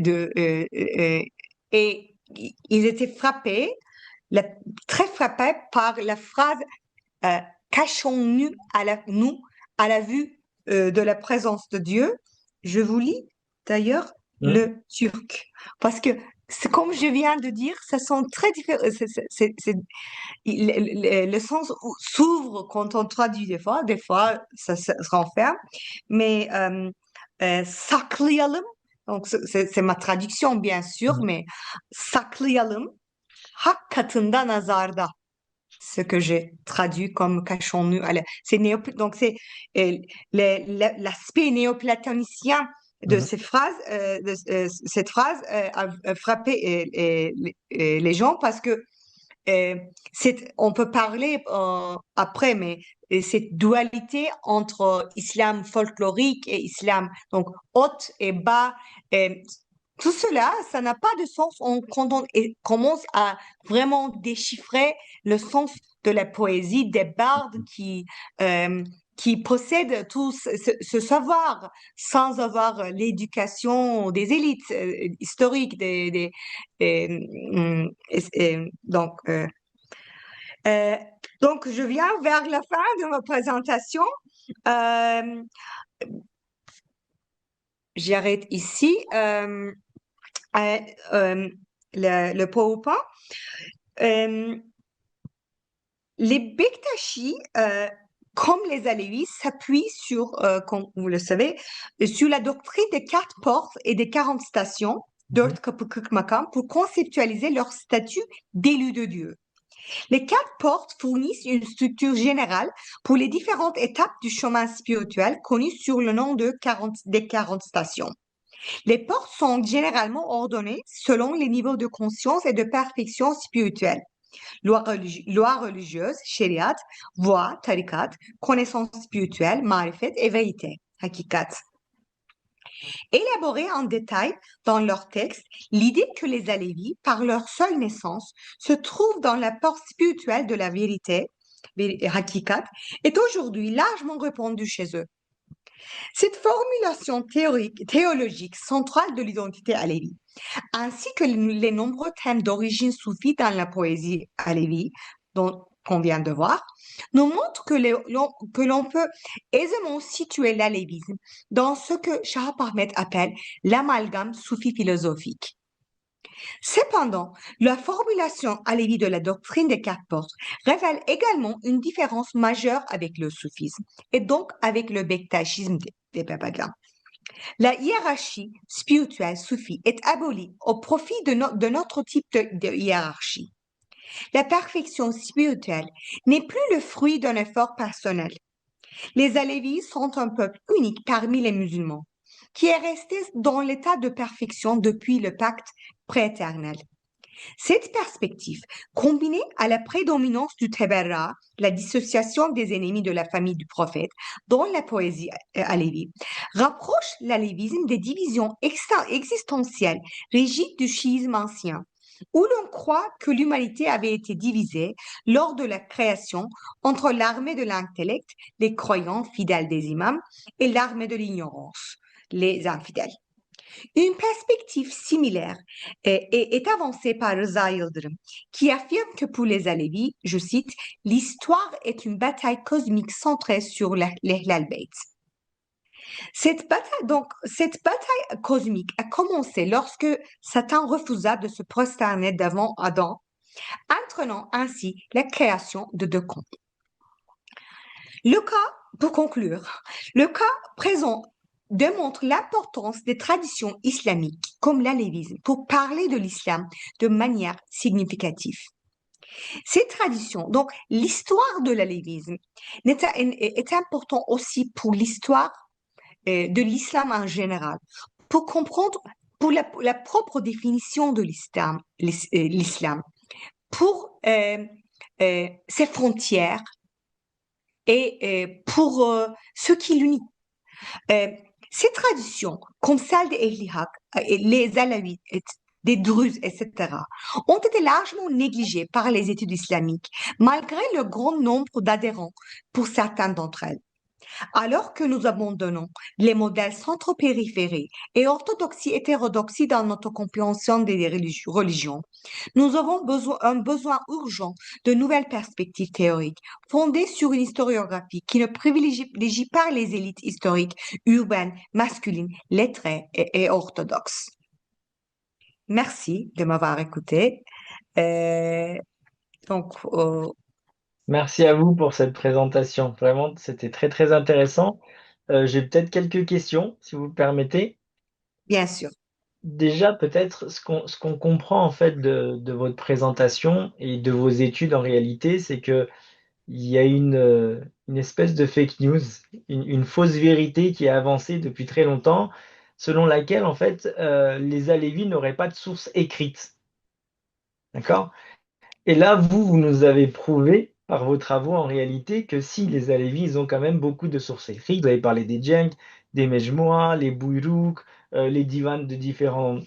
ils étaient frappés, la- très frappés par la phrase cachons-nous nous à la vue de la présence de Dieu. Je vous lis d'ailleurs Mhm. le turc parce que c'est comme je viens de dire, ça sont très différents. Le sens s'ouvre quand on traduit des fois ça se renferme, mais saklayalım, donc c'est ma traduction bien sûr, Mhm. mais saklayalım hak katında nazarda, ce que j'ai traduit comme cachons-nous. Donc, c'est l'aspect néoplatonicien de Mhm. ces phrases, cette phrase a frappé les gens parce que euh, on peut parler après, mais cette dualité entre islam folklorique et islam, donc haut et bas, euh, tout cela, ça n'a pas de sens quand on commence à vraiment déchiffrer le sens de la poésie des bardes qui possèdent tout ce savoir sans avoir l'éducation des élites historiques, donc, euh, donc, je viens vers la fin de ma présentation. Euh, J'arrête ici euh, euh, le PowerPoint. Euh, les Bektashi, comme les Alevis, s'appuient sur, comme vous le savez, sur la doctrine des 4 portes et des 40 stations, Mhm. Dört Kapı Kırk Makam, pour conceptualiser leur statut d'élu de Dieu. Les 4 portes fournissent une structure générale pour les différentes étapes du chemin spirituel connues sous le nom des 40 stations. Les portes sont généralement ordonnées selon les niveaux de conscience et de perfection spirituelle. Loi religieuse, shariat, voie, tarikat, connaissance spirituelle, marifet et vérité, hakikat. Élaborée en détail dans leur texte, l'idée que les Alévis, par leur seule naissance, se trouvent dans la porte spirituelle de la vérité, hakikat, est aujourd'hui largement répandue chez eux. Cette formulation théologique centrale de l'identité alévi, ainsi que les nombreux thèmes d'origine soufie dans la poésie alévi, dont qu'on vient de voir, nous montrent que l'on peut aisément situer l'alévisme dans ce que Shah Ahmed appelle l'amalgame soufi philosophique. Cependant, la formulation alévi de la doctrine des 4 portes révèle également une différence majeure avec le soufisme et donc avec le bektachisme des Babagans. La hiérarchie spirituelle soufie est abolie au profit de notre type de hiérarchie. La perfection spirituelle n'est plus le fruit d'un effort personnel. Les Alévis sont un peuple unique parmi les musulmans, qui est resté dans l'état de perfection depuis le pacte prééternel. Cette perspective, combinée à la prédominance du Teberra, la dissociation des ennemis de la famille du prophète, dans la poésie alévi, rapproche l'alévisme des divisions existentielles régies du schisme ancien, où l'on croit que l'humanité avait été divisée lors de la création entre l'armée de l'intellect, les croyants fidèles des imams, et l'armée de l'ignorance, les infidèles. Une perspective similaire est avancée par Rıza Yıldırım, qui affirme que pour les Alevis, je cite, l'histoire est une bataille cosmique centrée sur l'Ahl al-Bayt. Cette bataille cosmique a commencé lorsque Satan refusa de se prosterner devant Adam, entraînant ainsi la création de deux camps. Le cas, pour conclure, le cas présent démontre l'importance des traditions islamiques comme l'alévisme pour parler de l'islam de manière significative. Ces traditions, donc l'histoire de l'alévisme, est important aussi pour l'histoire de l'islam en général, pour comprendre pour la propre définition de l'islam, pour ses frontières et pour ce qui l'unit. Ces traditions, comme celle des Ehliak, les Alaouites, des Druzes, etc., ont été largement négligées par les études islamiques, malgré le grand nombre d'adhérents pour certaines d'entre elles. Alors que nous abandonnons les modèles centro-périphériques et orthodoxie-hétérodoxie dans notre compréhension des religions, nous avons un besoin urgent de nouvelles perspectives théoriques fondées sur une historiographie qui ne privilégie pas les élites historiques urbaines, masculines, lettrées et orthodoxes. Merci de m'avoir écouté. Euh, donc, Merci à vous pour cette présentation. Vraiment, c'était très, très intéressant. J'ai peut-être quelques questions, si vous le permettez. bien sûr. Déjà, peut-être ce qu'on comprend en fait de votre présentation et de vos études en réalité, c'est que il y a une espèce de fake news, une fausse vérité qui est avancée depuis très longtemps, selon laquelle en fait les Alévis n'auraient pas de source écrite. D'accord? Et là, vous nous avez prouvé par vos travaux en réalité que si les Alévis, ils ont quand même beaucoup de sources écrites. Vous avez parlé des Djenk, des Mejmoua, les Buyrouk, les divans de différents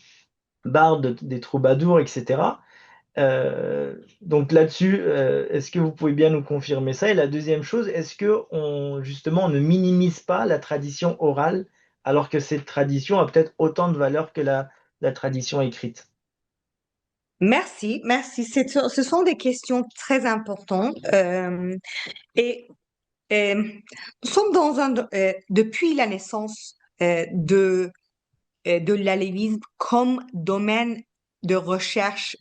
bardes, des troubadours, etc. Donc là-dessus, est-ce que vous pouvez bien nous confirmer ça? Et la deuxième chose, est-ce que justement on ne minimise pas la tradition orale alors que cette tradition a peut-être autant de valeur que la tradition écrite? Merci, merci. Ce sont des questions très importantes. Et nous sommes depuis la naissance de l'alévisme comme domaine de recherche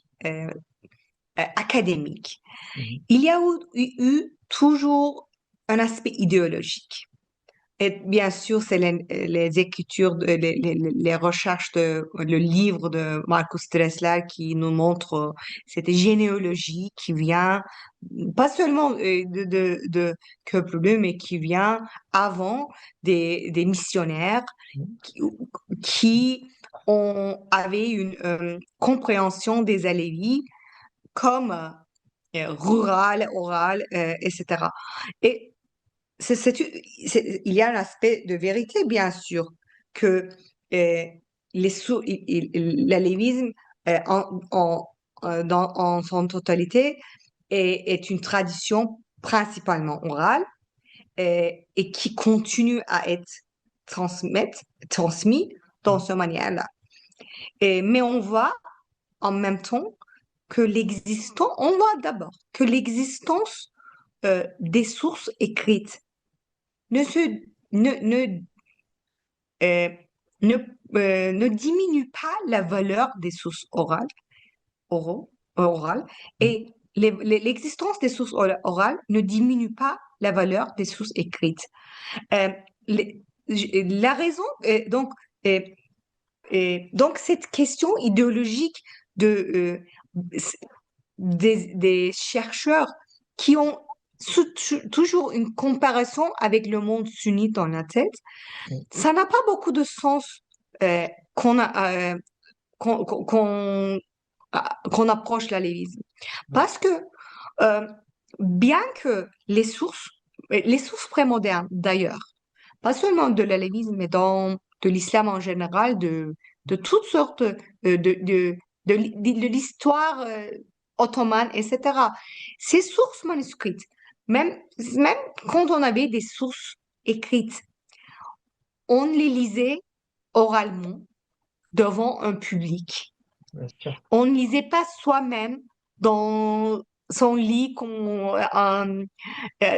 académique. Mhm. Il y a eu toujours un aspect idéologique. Et bien sûr, c'est les écritures, les recherches le livre de Marcus Dressler qui nous montre cette généalogie qui vient pas seulement de Peuple bleu, mais qui vient avant des missionnaires qui, qui avaient une compréhension des Alévis comme rurale, orale, etc. Et il y a un aspect de vérité, bien sûr, que euh, l'alévisme en son totalité est une tradition principalement orale et qui continue à être transmis dans Mhm. ce manière-là. Mais on voit en même temps on voit d'abord que l'existence des sources écrites ne se ne ne euh, ne, ne diminue pas la valeur des sources orales et l'existence des sources orales ne diminue pas la valeur des sources écrites. Euh, la raison, euh, donc cette question idéologique de, des chercheurs qui ont toujours une comparaison avec le monde sunnite dans la tête, Mhm. ça n'a pas beaucoup de sens euh, qu'on a, qu'on qu'on- qu'on- qu'on approche la lévisme. Parce que euh, bien que les sources prémodernes d'ailleurs, pas seulement de la lévisme, mais de l'islam en général, de toutes sortes de l'histoire ottomane, etc. Ces sources manuscrites, même quand on avait des sources écrites, on les lisait oralement devant un public. Bien sûr. On ne lisait pas soi-même dans son lit Ah,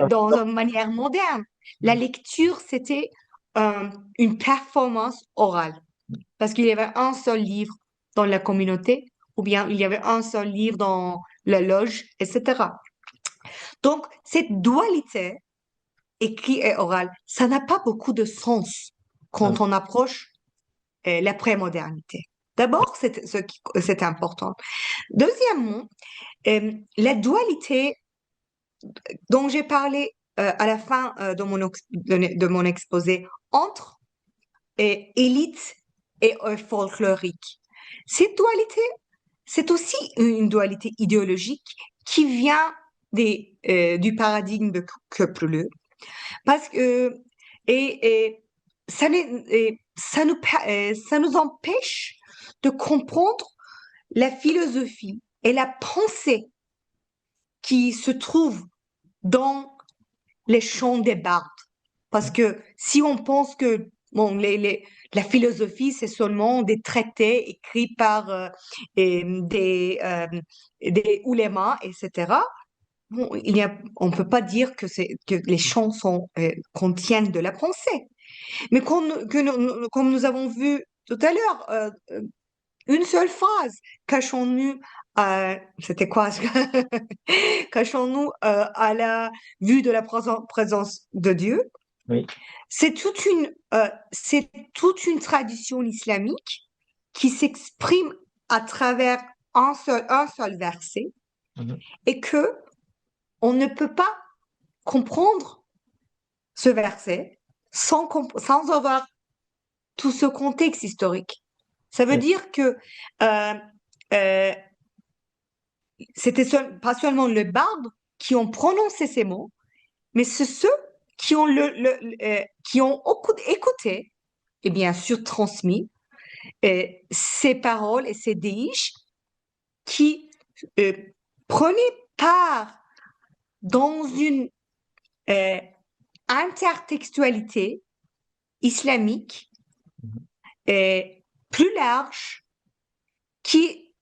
dans une manière moderne. La lecture, c'était une performance orale. Parce qu'il y avait un seul livre dans la communauté, ou bien il y avait un seul livre dans la loge, etc. Donc, cette dualité, écrit et oral, ça n'a pas beaucoup de sens Ah, quand on approche l'après-modernité. D'abord, c'est important. Deuxièmement, la dualité dont j'ai parlé à la fin de mon exposé entre élite et folklorique. Cette dualité, c'est aussi une dualité idéologique qui vient du paradigme de Köprülü. Parce que, et ça nous empêche de comprendre la philosophie et la pensée qui se trouvent dans les chants des bardes. Parce que si on pense que bon, la philosophie, c'est seulement des traités écrits par des oulémas, etc., bon, on ne peut pas dire que les chants contiennent de la pensée. Mais comme nous avons vu tout à l'heure, une seule phrase, cachons-nous, c'était quoi? Cachons-nous à la vue de la présence de Dieu. oui. C'est toute une tradition islamique qui s'exprime à travers un seul verset Mhm. et que on ne peut pas comprendre ce verset sans avoir tout ce contexte historique. Ça veut Oui. dire que euh, euh, pas seulement les bardes qui ont prononcé ces mots, mais c'est ceux qui ont, qui ont écouté et bien sûr transmis ces paroles et ces déiches qui euh, prenaient part dans une euh, intertextualité islamique Mhm. euh, plus large qui,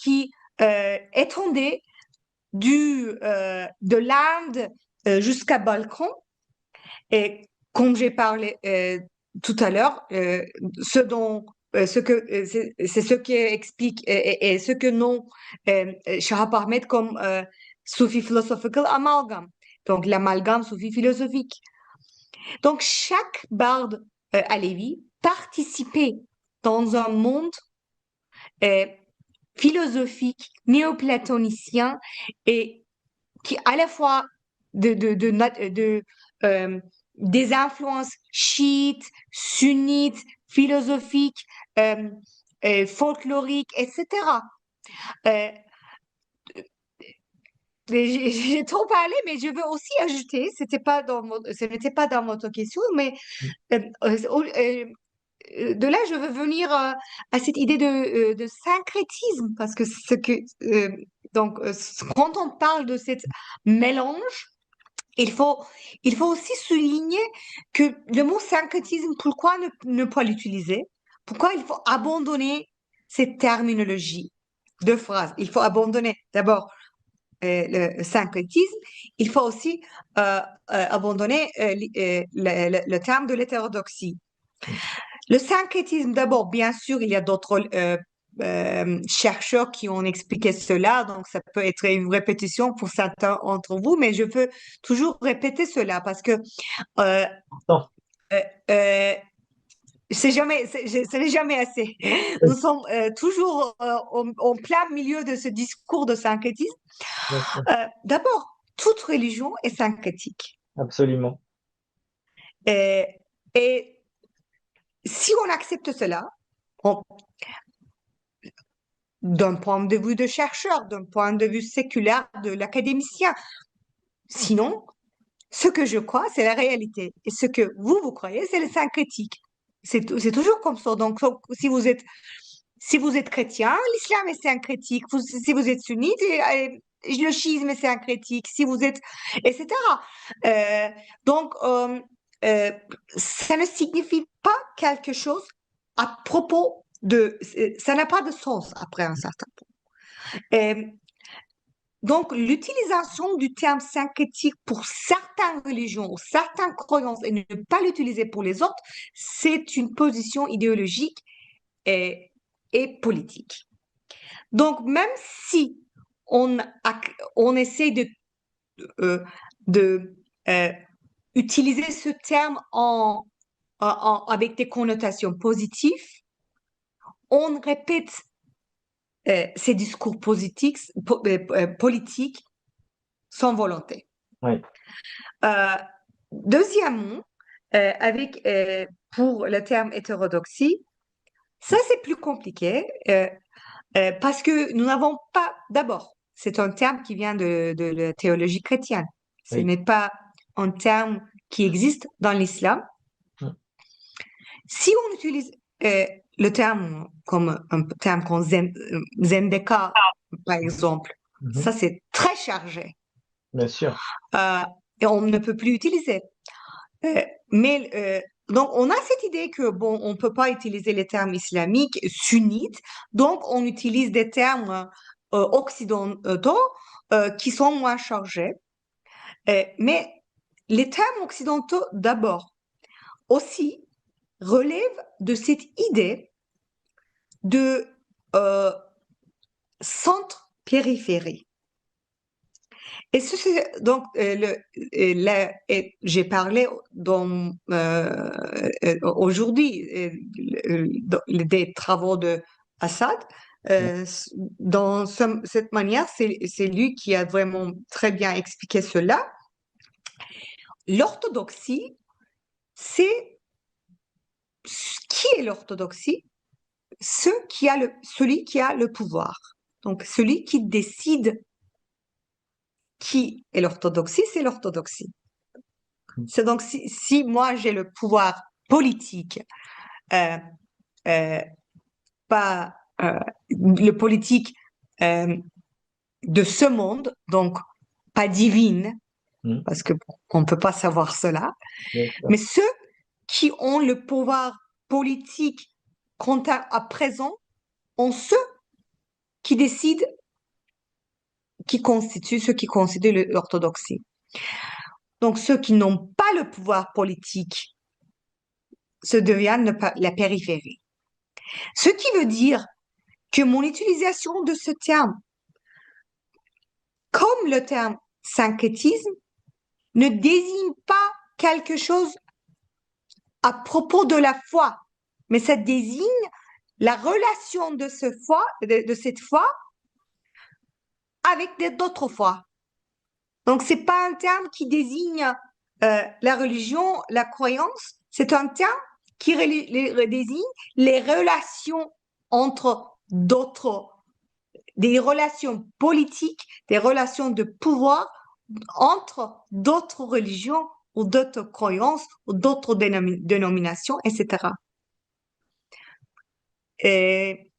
qui étendait de l'Inde jusqu'à Balkan. Et comme j'ai parlé tout à l'heure, c'est ce qui explique et ce que nom Shahab Ahmed comme Sufi Philosophical Amalgam, donc l'amalgame soufi philosophique. Donc chaque barde alevi participait dans un monde euh, philosophique néoplatonicien et qui à la fois de des influences chiites, sunnites, philosophiques, euh, folkloriques, etc. Euh, j'ai trop parlé, mais je veux aussi ajouter, ce n'était pas dans votre question, mais euh, de là, je veux venir à cette idée de syncrétisme, parce que quand on parle de cet mélange, il faut, il faut aussi souligner que le mot syncrétisme, pourquoi ne pas l'utiliser? Pourquoi il faut abandonner cette terminologie de phrase? Il faut abandonner d'abord le syncrétisme, il faut aussi abandonner le terme de l'hétérodoxie. Le syncrétisme, d'abord, bien sûr, il y a d'autres chercheurs qui ont expliqué cela, donc ça peut être une répétition pour certains d'entre vous, mais je veux toujours répéter cela parce que euh, Non. euh, euh, ce n'est jamais assez. Nous sommes toujours en plein milieu de ce discours de syncrétisme. Oui. D'abord, toute religion est syncrétique. Absolument. Euh, et si on accepte cela, on d'un point de vue de chercheur, d'un point de vue séculaire de l'académicien. Sinon, ce que je crois, c'est la réalité. Et ce que vous croyez, c'est le syncrétique. C'est toujours comme ça. Donc, si vous êtes chrétien, l'islam est syncrétique. Si vous êtes sunnite, le schisme est syncrétique. Si vous êtes, etc. Euh, donc, euh, ça ne signifie pas quelque chose à propos ça n'a pas de sens après un certain point. Donc, l'utilisation du terme syncrétique pour certaines religions ou certaines croyances et ne pas l'utiliser pour les autres, c'est une position idéologique et, et politique. Donc, même si on, on essaie euh, de utiliser ce terme avec des connotations positives, on répète ces discours politiques sans volonté. Oui. Euh, Deuxièmement, pour le terme hétérodoxie, ça c'est plus compliqué parce que nous n'avons pas, d'abord, c'est un terme qui vient de la théologie chrétienne. Ce Oui. n'est pas un terme qui existe dans l'islam. Mm. Si on utilise le terme comme un terme comme Zendeka, par exemple, Mhm. ça c'est très chargé Bien sûr. euh, et on ne peut plus utiliser. Euh, mais donc on a cette idée que bon, on peut pas utiliser les termes islamiques sunnites, donc on utilise des termes occidentaux qui sont moins chargés. Mais les termes occidentaux d'abord aussi relèvent de cette idée de euh, centre-périphérie. Et donc, j'ai parlé aujourd'hui des travaux de Assad. Dans cette manière, c'est lui qui a vraiment très bien expliqué cela. L'orthodoxie, c'est qui est l'orthodoxie? Celui qui a le pouvoir. Donc, celui qui décide qui est l'orthodoxie, c'est l'orthodoxie. C'est donc si moi j'ai le pouvoir politique, euh, euh, pas le politique euh, de ce monde, donc pas divine, Mm. parce que on ne peut pas savoir cela, Bien sûr. mais ceux qui ont le pouvoir politique quant à présent ont ceux qui décident, ceux qui constituent l'orthodoxie. Donc ceux qui n'ont pas le pouvoir politique se deviennent la périphérie. Ce qui veut dire que mon utilisation de ce terme, comme le terme syncrétisme, ne désigne pas quelque chose à propos de la foi, mais ça désigne la relation de cette foi avec d'autres foi. Donc, c'est pas un terme qui désigne la religion, la croyance, c'est un terme qui désigne les relations entre des relations politiques, des relations de pouvoir entre d'autres religions ou d'autres croyances ou d'autres dénominations, etc. Et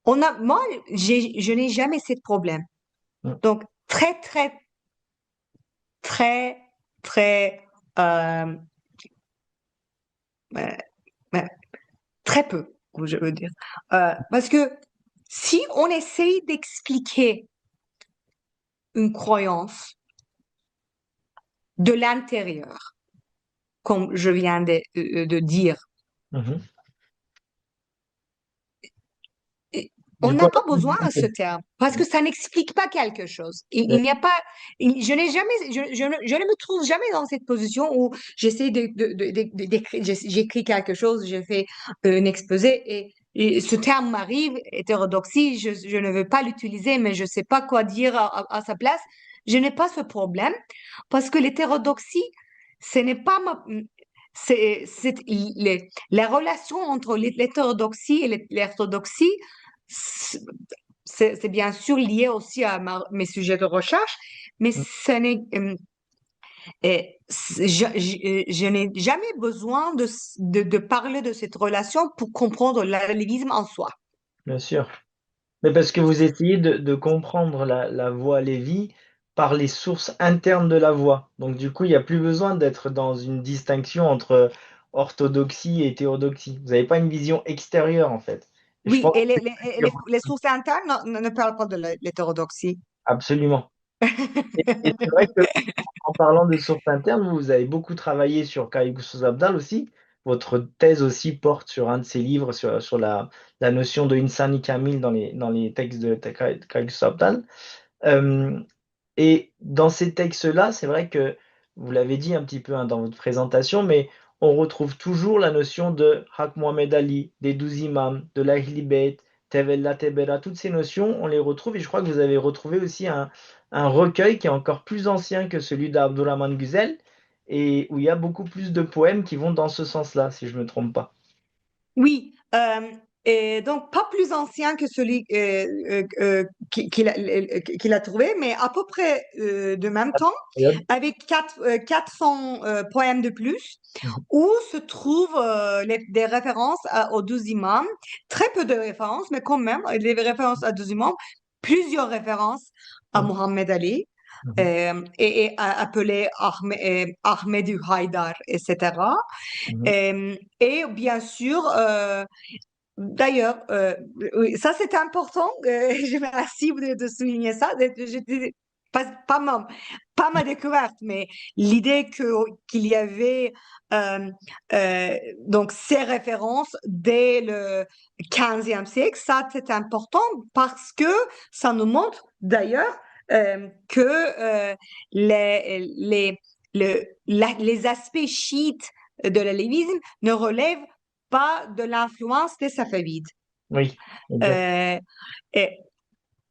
moi, je n'ai jamais ce problème. Mm. Donc, très, très, très, très, euh, euh, euh, très peu, je veux dire. Parce que si on essaye d'expliquer une croyance de l'intérieur, comme je viens de dire, Mhm. on Du coup, n'a pas besoin de ce terme parce que ça n'explique pas quelque chose. Il n'y a pas, je n'ai jamais, je ne me trouve jamais dans cette position où j'essaie d'écrire, j'écris quelque chose, j'ai fait un exposé et ce terme m'arrive, hétérodoxie, je ne veux pas l'utiliser, mais je ne sais pas quoi dire à sa place. Je n'ai pas ce problème parce que l'hétérodoxie, ce n'est pas la relation entre l'hétérodoxie et l'orthodoxie, c'est bien sûr lié aussi à mes sujets de recherche, mais ce n'est, je n'ai jamais besoin de parler de cette relation pour comprendre l'allévisme en soi. bien sûr. Mais parce que vous essayez de comprendre la voie Lévy par les sources internes de la voie. Donc du coup, il y a plus besoin d'être dans une distinction entre orthodoxie et hétérodoxie. Vous n'avez pas une vision extérieure, en fait. Je Oui, pense et que les sources internes ne parlent pas de l'hétérodoxie. absolument. Et c'est vrai que en parlant de sources internes, vous avez beaucoup travaillé sur Kaygus Abdal aussi. Votre thèse aussi porte sur un de ses livres sur la notion de Insani Kamil dans les textes de Kaygus Abdal. Euh, Et dans ces textes-là, c'est vrai que vous l'avez dit un petit peu hein, dans votre présentation, mais on retrouve toujours la notion de Hak Mohamed Ali, des 12 imams, de l'Ahl Bayt, Tevella Tebera, toutes ces notions, on les retrouve et je crois que vous avez retrouvé aussi un recueil qui est encore plus ancien que celui d'Abdurrahman Güzel et où il y a beaucoup plus de poèmes qui vont dans ce sens-là, si je ne me trompe pas. Oui, et donc pas plus ancien que celui qu'il a trouvé, mais à peu près de même temps, Période. avec 400 poèmes de plus, Mhm. où se trouvent des références aux 12 imams, très peu de références, mais quand même des références à 12 imams, plusieurs références à Mhm. Mohammed Ali. Mhm. Appelé Ahmedou Haïdar, etc. Mhm. Et bien sûr, d'ailleurs, oui, ça c'est important, je vous remercie de souligner ça. Pas ma découverte, mais l'idée qu'il y avait euh, donc ces références dès le 15e siècle, ça c'est important parce que ça nous montre d'ailleurs que les, les aspects chiites de la lévisme ne relèvent pas de l'influence des Safavides. Oui, exact. Euh, et,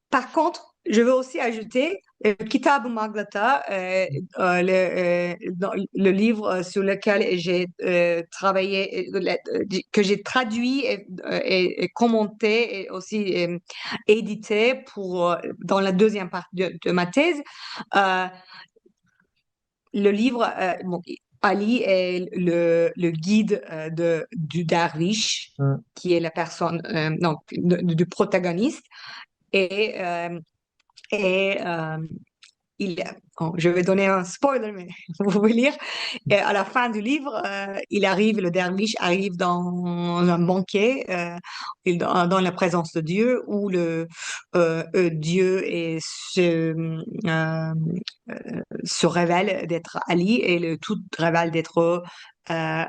par contre, je veux aussi ajouter Kitab Maghlata, le livre sur lequel j'ai travaillé, que j'ai traduit et commenté et aussi édité dans la deuxième partie de ma thèse. Euh, le livre, bon, Ali est le guide du derviche, Mhm. qui est la personne, non, du protagoniste. Et, et bon, je vais donner un spoiler, mais vous pouvez lire. Et à la fin du livre, le derviche arrive dans un banquet, dans la présence de Dieu, où Dieu se révèle d'être Ali et le tout révèle d'être la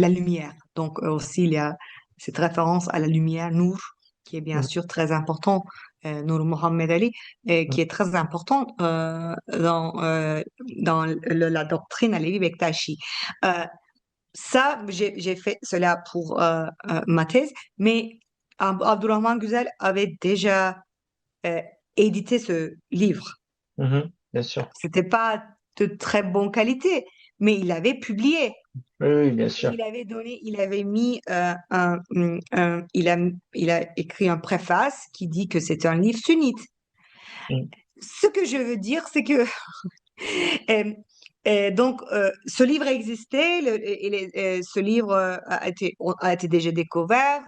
lumière. Donc aussi, il y a cette référence à la lumière, Nour, qui est bien Mhm. sûr très important, Nour Mohammed Ali, qui est très important dans la doctrine Alevi Bektashi. Euh, Ça, j'ai fait cela pour ma thèse, mais Abdurrahman Güzel avait déjà euh, édité ce livre. Mhm. Bien sûr. C'était pas de très bonne qualité, mais il avait publié. Oui, oui, bien Et sûr. il avait mis il a écrit un préface qui dit que c'est un livre sunnite. Mhm. Ce que je veux dire, c'est que euh, donc ce livre existait, ce livre a été déjà découvert.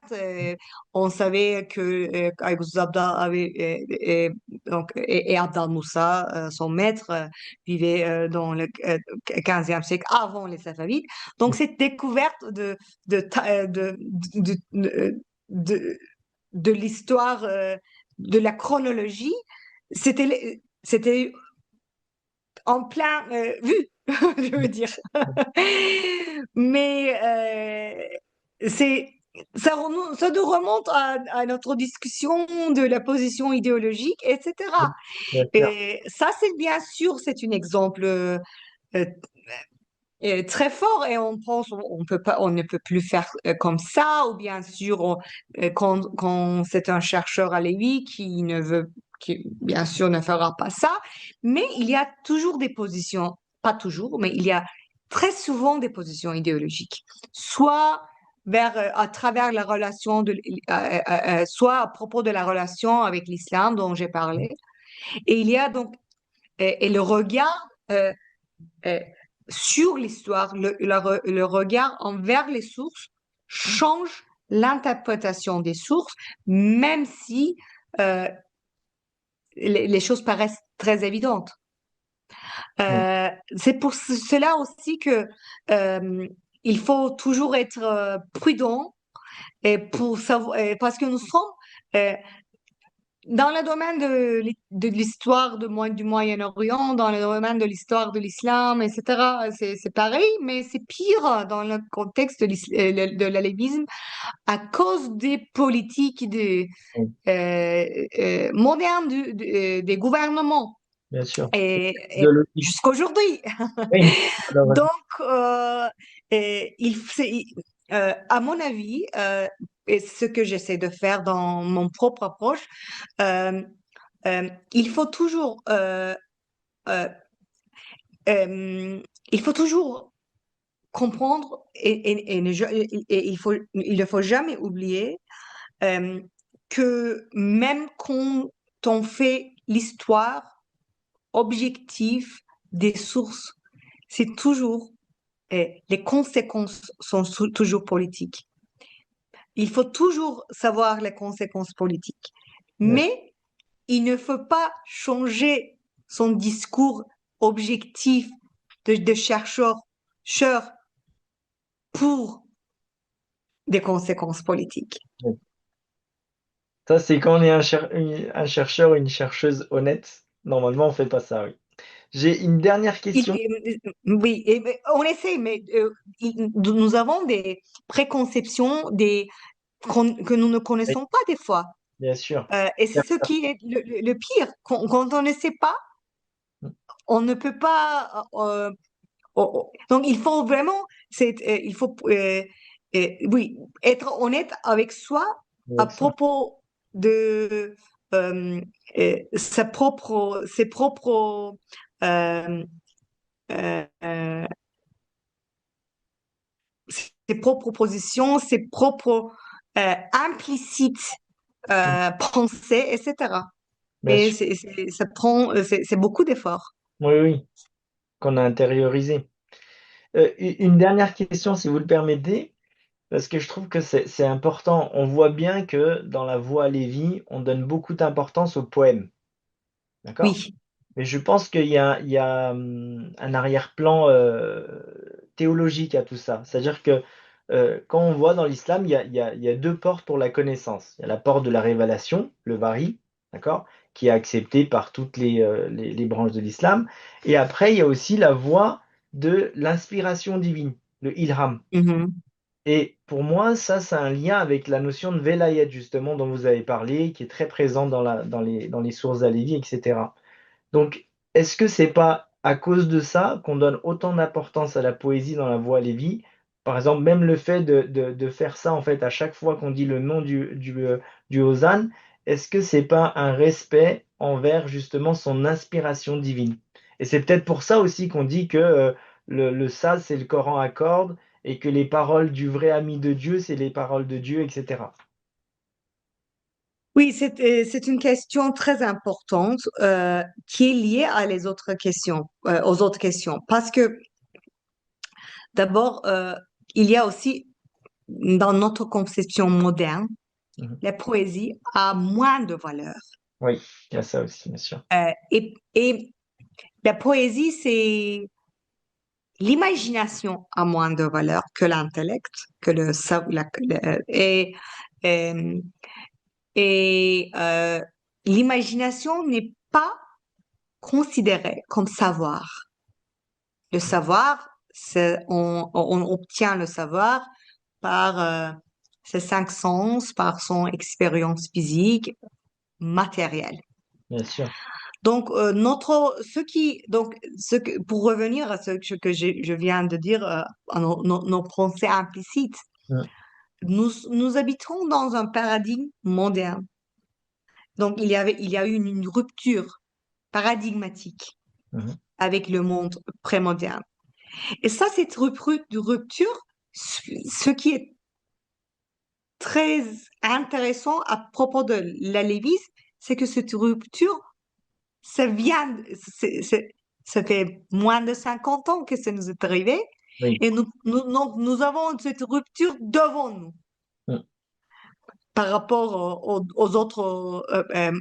On savait que Aït Zabda avait donc et Abdal Moussa, son maître, vivait dans le 15e siècle avant les Safavides. Donc cette découverte de, ta- de, de, de, de l'histoire, de la chronologie, c'était en plein vue, je veux dire. Mais c'est ça nous remonte à notre discussion de la position idéologique, etc. Bien sûr. Et ça, c'est bien sûr, c'est un exemple euh, très fort et on pense on peut pas, on ne peut plus faire comme ça, ou bien sûr quand c'est un chercheur à Lévis qui bien sûr ne fera pas ça, mais il y a toujours des positions, pas toujours, mais il y a très souvent des positions idéologiques, soit à travers la relation soit à propos de la relation avec l'islam dont j'ai parlé, et il y a donc et le regard euh, euh, sur l'histoire, le regard envers les sources change l'interprétation des sources, même si euh, les choses paraissent très évidentes. Mhm. C'est pour cela aussi que il faut toujours être prudent et pour savoir, parce que nous sommes euh, dans le domaine de l'histoire du Moyen-Orient, dans le domaine de l'histoire de l'islam, etc., c'est pareil, mais c'est pire dans le contexte de l'alévisme à cause des politiques Oui, modernes des gouvernements bien sûr. et Idéologique. jusqu'aujourd'hui. Oui, malheureusement. Donc, à mon avis, et ce que j'essaie de faire dans mon propre approche, euh, il faut toujours, euh, il faut toujours comprendre et il ne faut jamais oublier euh, que même quand on fait l'histoire objective des sources, c'est toujours, les conséquences sont toujours politiques. Il faut toujours savoir les conséquences politiques. Bien Mais il ne faut pas changer son discours objectif de chercheur pour des conséquences politiques. sûr. Ça, c'est quand on est un chercheur ou une chercheuse honnête. Normalement, on fait pas ça, oui. J'ai une dernière question. Oui, mais on essaie, mais nous avons des préconceptions que nous ne Oui, connaissons pas des fois. bien sûr. Et c'est ce qui est le pire. Quand on ne sait pas, on ne peut pas. Donc, il faut vraiment, oui, être honnête avec soi à Avec ça. propos de ses propres, euh, euh, euh, ses propres positions, ses propres implicites pensées, etc. Bien Et sûr. ça prend, c'est beaucoup d'efforts. Oui, oui, qu'on a intériorisé. Une dernière question, si vous le permettez, parce que je trouve que c'est important. On voit bien que dans la Voix Lévy, on donne beaucoup d'importance aux poèmes. D'accord? Oui. Mais je pense qu'il y a un arrière-plan théologique à tout ça. C'est-à-dire que quand on voit dans l'islam, il y a deux portes pour la connaissance. Il y a la porte de la révélation, le wahyi, d'accord, qui est accepté par toutes les branches de l'islam. Et après, il y a aussi la voie de l'inspiration divine, le ilham. Mhm. Et pour moi, ça, c'est un lien avec la notion de velayat, justement, dont vous avez parlé, qui est très présente dans les sources alévi, etc. Donc, est-ce que c'est pas à cause de ça qu'on donne autant d'importance à la poésie dans la voix Lévy? Par exemple, même le fait de faire ça, en fait, à chaque fois qu'on dit le nom du Hosanne, est-ce que c'est pas un respect envers justement son inspiration divine? Et c'est peut-être pour ça aussi qu'on dit que le saz, c'est le Coran à cordes, et que les paroles du vrai ami de Dieu, c'est les paroles de Dieu, etc. Oui, c'est une question très importante qui est liée à aux autres questions. Parce que d'abord, il y a aussi dans notre conception moderne, Mhm. la poésie a moins de valeur. Oui, il y a ça aussi, bien sûr. Et la poésie, c'est l'imagination a moins de valeur que l'intellect, que le sav- la- le- euh, et l'imagination n'est pas considérée comme savoir. Le savoir, on obtient le savoir par ses cinq sens, par son expérience physique, matérielle. Bien sûr. Donc, pour revenir à ce que je viens de dire, à nos pensées implicites, Mhm. nous habitons dans un paradigme moderne. Donc, il y a eu une rupture paradigmatique Mhm. avec le monde prémoderne. Et ça, cette rupture, ce qui est très intéressant à propos de la Lévis, c'est que cette rupture, ça vient, ça fait moins de 50 ans que ça nous est arrivé, Oui. et nous avons cette rupture devant nous Mhm. par rapport aux autres,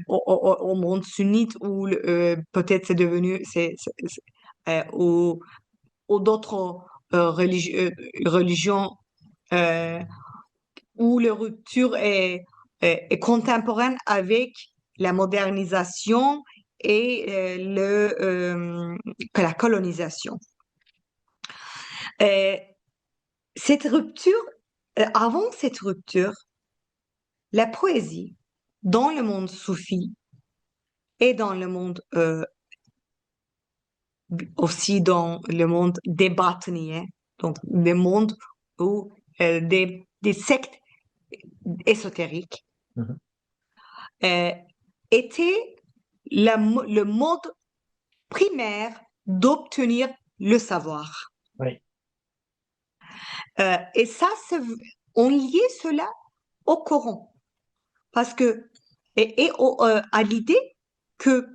au monde sunnite, où peut-être c'est devenu, ou d'autres religions euh, où la rupture est contemporaine avec la modernisation et que la colonisation. Cette rupture, avant cette rupture, la poésie dans le monde soufi et dans le monde aussi dans le monde des bâtonniers, donc le monde où des sectes ésotériques Mhm. euh, était le mode primaire d'obtenir le savoir. Oui. Et ça, on liait cela au Coran. Parce que, à l'idée que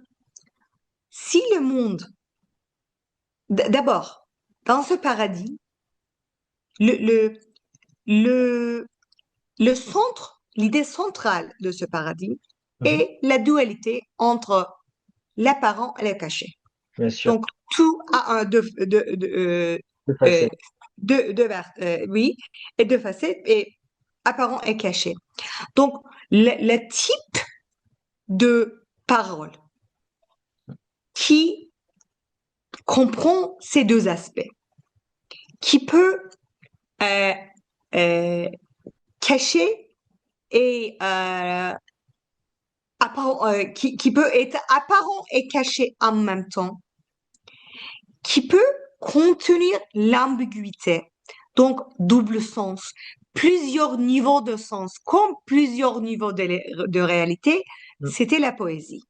si le monde, d'abord, dans ce paradis, le, le, le, le centre, l'idée centrale de ce paradis Mhm. est la dualité entre l'apparent et le caché. Bien sûr. Donc, tout a Tout à euh, fait. oui, et deux facettes, et apparent et caché. Donc, le type de parole qui comprend ces deux aspects, qui peut euh, euh, cacher et qui peut être apparent et caché en même temps, qui peut contenir l'ambiguïté, donc double sens, plusieurs niveaux de sens, comme plusieurs niveaux de réalité, Mm. c'était la poésie.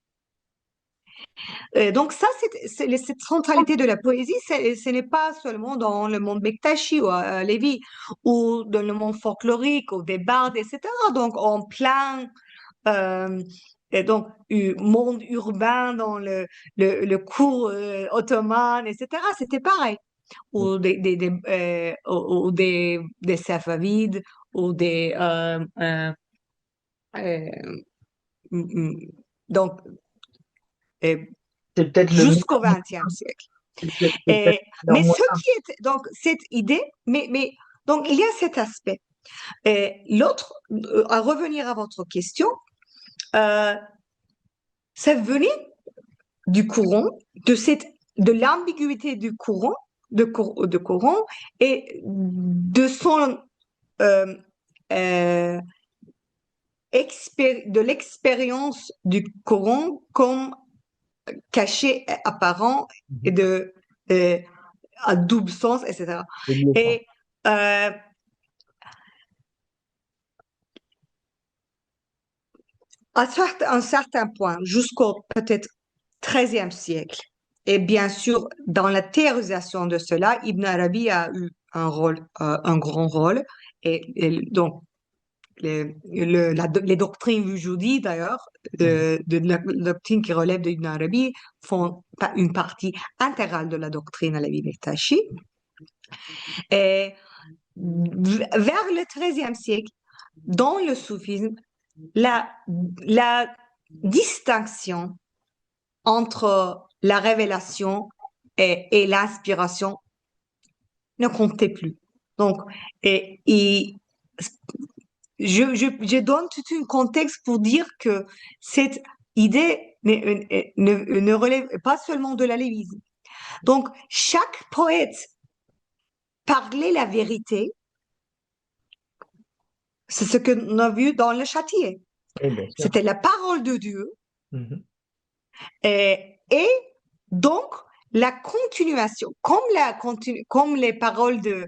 Donc ça, cette centralité de la poésie, ce n'est pas seulement dans le monde Bektashi ou Lévi, ou dans le monde folklorique, ou des bardes, etc. Donc en plein et donc, monde urbain dans le cours ottoman, etc. C'était pareil. Ou des Safavides, ou euh, mm, mm, donc, euh, C'est peut-être le jusqu'au meilleur, XXe siècle. c'est peut-être le meilleur Mais ce moyen. qui est, donc, cette idée, donc, il y a cet aspect. L'autre, à revenir à votre question, euh, ça venait du courant, de l'ambiguïté du courant, de courant et de son euh, euh, de l'expérience du courant comme caché et apparent et Mhm. de à double sens, etc. C'est lié, ça. Et euh, à un certain point, jusqu'au peut-être XIIIe siècle, et bien sûr, dans la théorisation de cela, Ibn Arabi a eu un rôle, un grand rôle. Donc, les doctrines wujudi, d'ailleurs, Mhm. de la doctrine qui relève d'Ibn Arabi, font une partie intégrale de la doctrine à la Bektashi. Et vers le XIIIe siècle, dans le soufisme, la, la distinction entre la révélation et l'inspiration ne comptait plus. Donc, je donne tout un contexte pour dire que cette idée ne relève pas seulement de la lévisme. Donc, chaque poète parlait la vérité. C'est ce que nous avons vu dans le châtier. Oui, bien sûr. C'était la parole de Dieu. Mhm. Et donc, la continuation, comme les paroles euh,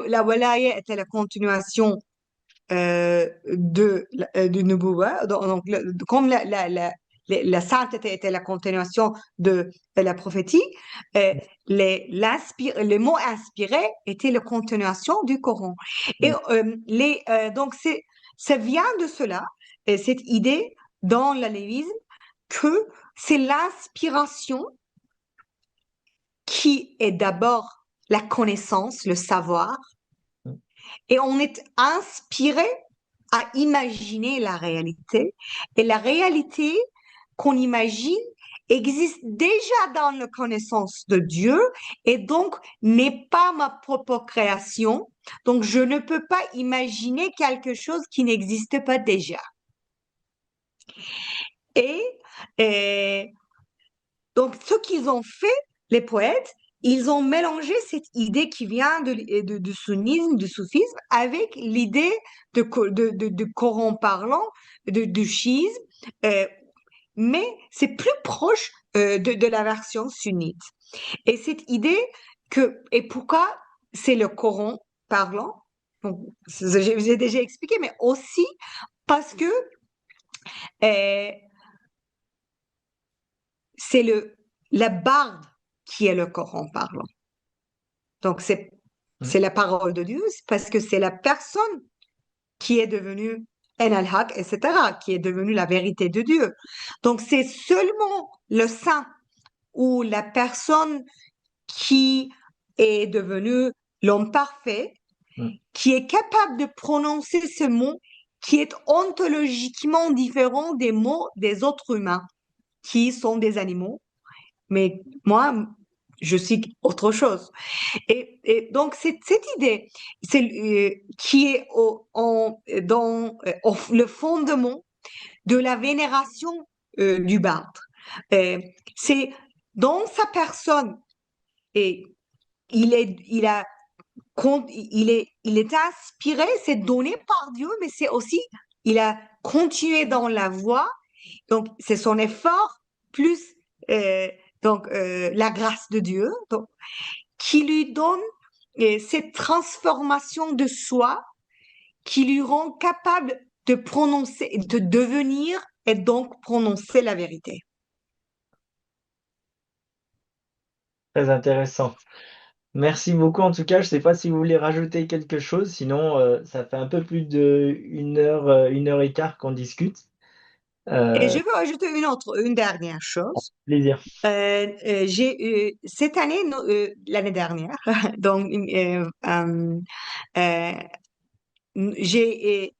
la walaya était la continuation du Nubuwa, donc, comme la sainteté était la continuation de la prophétie, euh, les mots inspirés étaient la continuation du Coran. Et Oui. donc, ça vient de cela, cette idée dans la lévisme, que c'est l'inspiration qui est d'abord la connaissance, le savoir, et on est inspiré à imaginer la réalité. Et la réalité qu'on imagine existe déjà dans la connaissance de Dieu et donc n'est pas ma propre création. Donc, je ne peux pas imaginer quelque chose qui n'existe pas déjà. Et, euh, donc, ce qu'ils ont fait, les poètes, ils ont mélangé cette idée qui vient du sunnisme, du soufisme, avec l'idée de Coran parlant, du chiisme, euh, mais c'est plus proche de la version sunnite. Et cette idée et pourquoi c'est le Coran parlant, donc, j'ai déjà expliqué, mais aussi parce que euh, c'est la barde qui est le Coran parlant. Donc, Mm. c'est la parole de Dieu, parce que c'est la personne qui est devenue En al-Haq, etc., qui est devenue la vérité de Dieu. Donc, c'est seulement le saint ou la personne qui est devenue l'homme parfait, Mm. qui est capable de prononcer ce mot qui est ontologiquement différent des mots des autres humains, qui sont des animaux. Mais moi, je suis autre chose. Et donc, c'est cette idée qui est dans le fondement de la vénération du barde. C'est dans sa personne, et il est inspiré, c'est donné par Dieu, mais c'est aussi, il a continué dans la voie, donc c'est son effort plus euh, la grâce de Dieu donc, qui lui donne cette transformation de soi qui lui rend capable de prononcer, de devenir et donc prononcer la vérité. Très intéressant. Merci beaucoup en tout cas. Je ne sais pas si vous voulez rajouter quelque chose, sinon ça fait un peu plus une heure et quart qu'on discute. Et Euh, je veux ajouter une dernière chose. Plaisir. Cette année, l'année dernière, donc euh, j'ai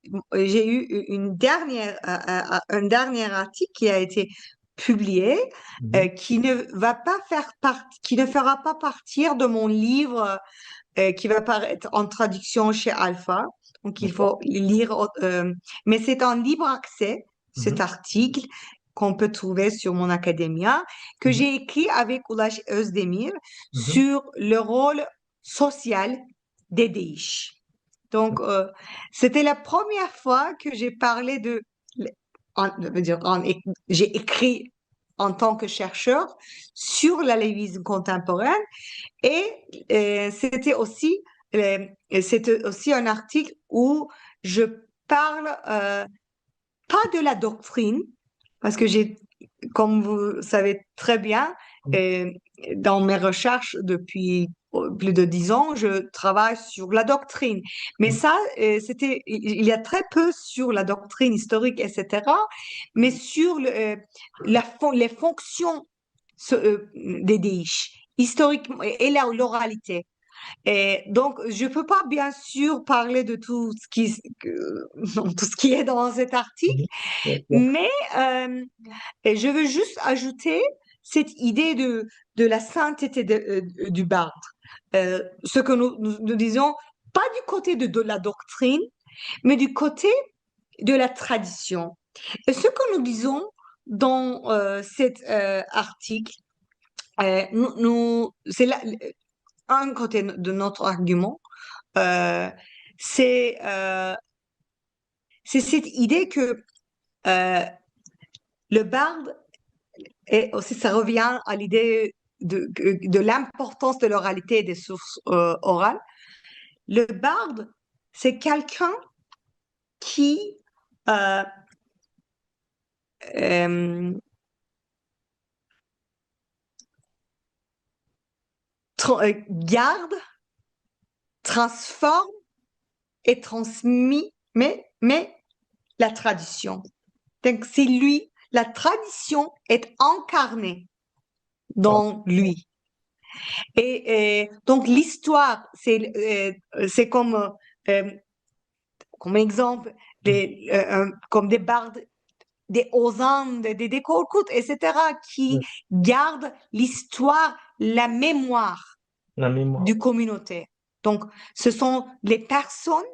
eu un dernier article qui a été publié Mhm. qui ne va pas qui ne fera pas partir de mon livre qui va paraître en traduction chez Alpha. Donc, il D'accord. faut lire, mais c'est en libre accès, cet Mhm. article qu'on peut trouver sur mon Academia, que Mhm. j'ai écrit avec Ulaş Özdemir Mhm. sur le rôle social des déiches. Donc, c'était la première fois que j'ai parlé j'ai écrit en tant que chercheur sur la lévisme contemporaine et c'était aussi un article où je parle pas de la doctrine, parce que comme vous savez très bien, euh, dans mes recherches depuis plus de 10 ans, je travaille sur la doctrine. Mais Mhm. ça, il y a très peu sur la doctrine historique, etc., mais sur les fonctions des déiches, historiquement, et l'oralité. Et donc, je peux pas bien sûr parler de tout ce qui est dans cet article, Mhm. Bien sûr. mais et je veux juste ajouter cette idée de la sainteté du barde. Ce que nous disons, pas du côté de la doctrine, mais du côté de la tradition. Et ce que nous disons dans cet article, c'est un côté de notre argument, euh, c'est c'est cette idée que euh, le barde, et aussi ça revient à l'idée de l'importance de l'oralité et des sources orales. Le barde, c'est quelqu'un qui euh, euh, garde, transforme et transmet mais la tradition. Donc c'est lui, la tradition est incarnée Wow. dans lui. Et donc l'histoire, c'est comme exemple, Mhm. comme des bardes des Ozan, des Korkut, etc., qui Mm. gardent l'histoire, la mémoire La mémoire. du communauté. Donc, ce sont les personnes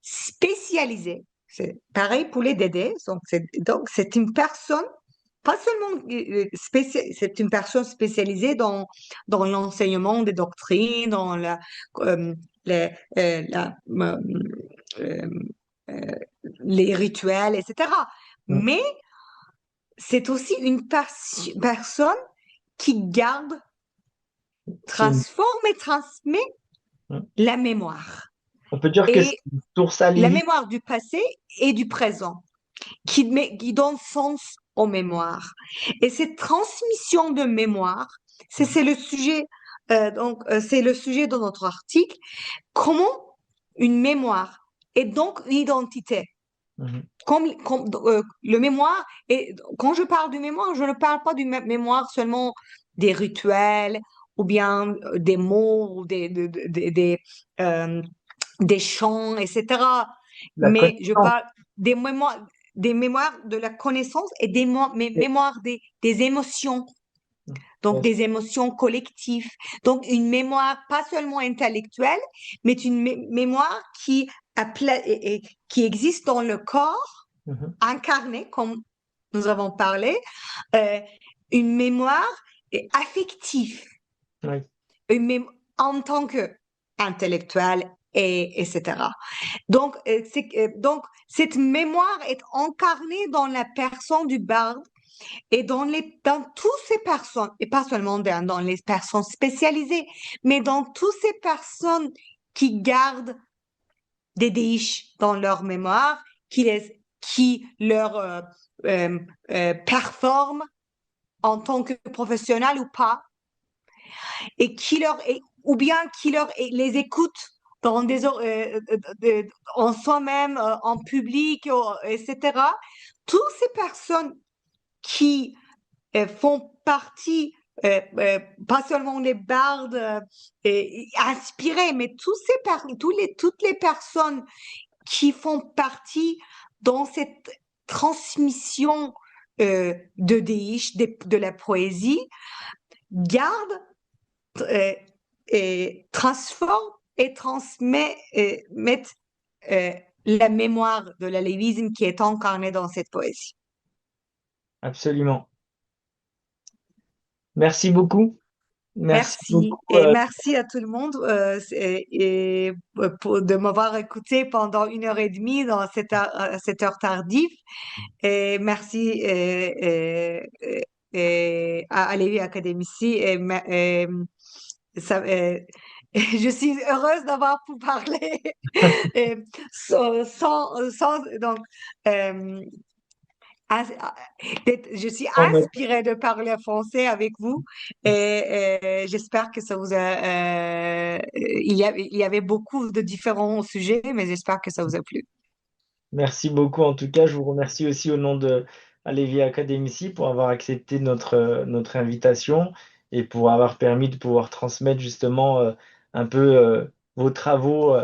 spécialisées. C'est pareil pour les Dédés. Donc, c'est une personne, pas seulement c'est une personne spécialisée dans l'enseignement des doctrines, dans euh, les, euh, euh, les rituels, etc. Mm. Mais c'est aussi une personne qui garde, C'est une- transforme et transmet mm. la mémoire. On peut dire que c'est Et une source à la lui. mémoire du passé et du présent, qui donne sens aux mémoires. Et cette transmission de mémoire, c'est le sujet, c'est le sujet de notre article. Comment une mémoire est donc une identité. Mhm. Le mémoire, et quand je parle du mémoire, je ne parle pas du mémoire seulement des rituels ou bien des mots ou euh, des chants, etc. La Mais je connaissance. parle des mémoires de la connaissance et mémoires des émotions, Mm. donc Yes. des émotions collectives. Donc une mémoire pas seulement intellectuelle, mais une mémoire qui existe dans le corps, Mhm. incarnée, comme nous avons parlé, euh, une mémoire affective, Oui, en tant que intellectuel, etc. Donc, cette mémoire est incarnée dans la personne du barde et dans toutes ces personnes, et pas seulement dans les personnes spécialisées, mais dans toutes ces personnes qui gardent des déiches dans leur mémoire, qui leur performent en tant que professionnels ou pas, ou bien les écoutent en soi-même, en public, etc. Toutes ces personnes qui font partie, pas seulement les bardes inspirés, mais toutes les personnes qui font partie dans cette transmission de Deish, de la poésie, gardent, transforment et mettent euh, la mémoire de la lévisme qui est incarnée dans cette poésie. absolument. Merci beaucoup. Merci Merci beaucoup. et merci à tout le monde de m'avoir écouté pendant 1 heure et demie dans cette heure tardive. Et merci à Lévi Académici. Je suis heureuse d'avoir pu parler euh, donc, euh, je suis On va- inspirée de parler français avec vous et j'espère que ça vous a. Il y avait beaucoup de différents sujets, mais j'espère que ça vous a plu. Merci beaucoup. En tout cas, je vous remercie aussi au nom de Alevi Academici pour avoir accepté notre invitation et pour avoir permis de pouvoir transmettre justement un peu vos travaux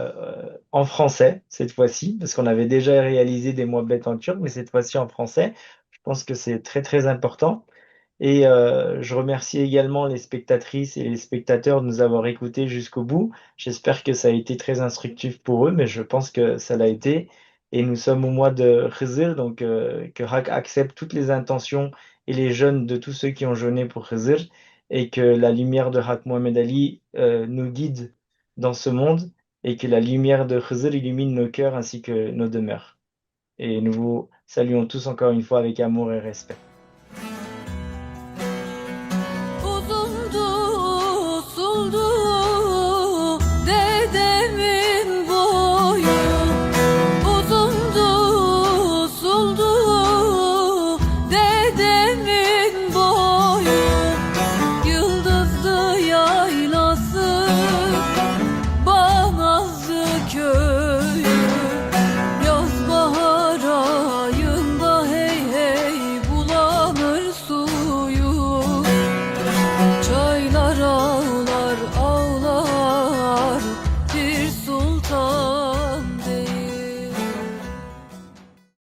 en français cette fois-ci, parce qu'on avait déjà réalisé des mois bêtes en turc, mais cette fois-ci en français. Je pense que c'est très très important. Et je remercie également les spectatrices et les spectateurs de nous avoir écoutés jusqu'au bout. J'espère que ça a été très instructif pour eux, mais je pense que ça l'a été. Et nous sommes au mois de Khizr, donc que Hak accepte toutes les intentions et les jeûnes de tous ceux qui ont jeûné pour Khizr, et que la lumière de Hak Mohamed Ali nous guide dans ce monde, et que la lumière de Khizr illumine nos cœurs ainsi que nos demeures. Et nous vous saluons tous encore une fois avec amour et respect.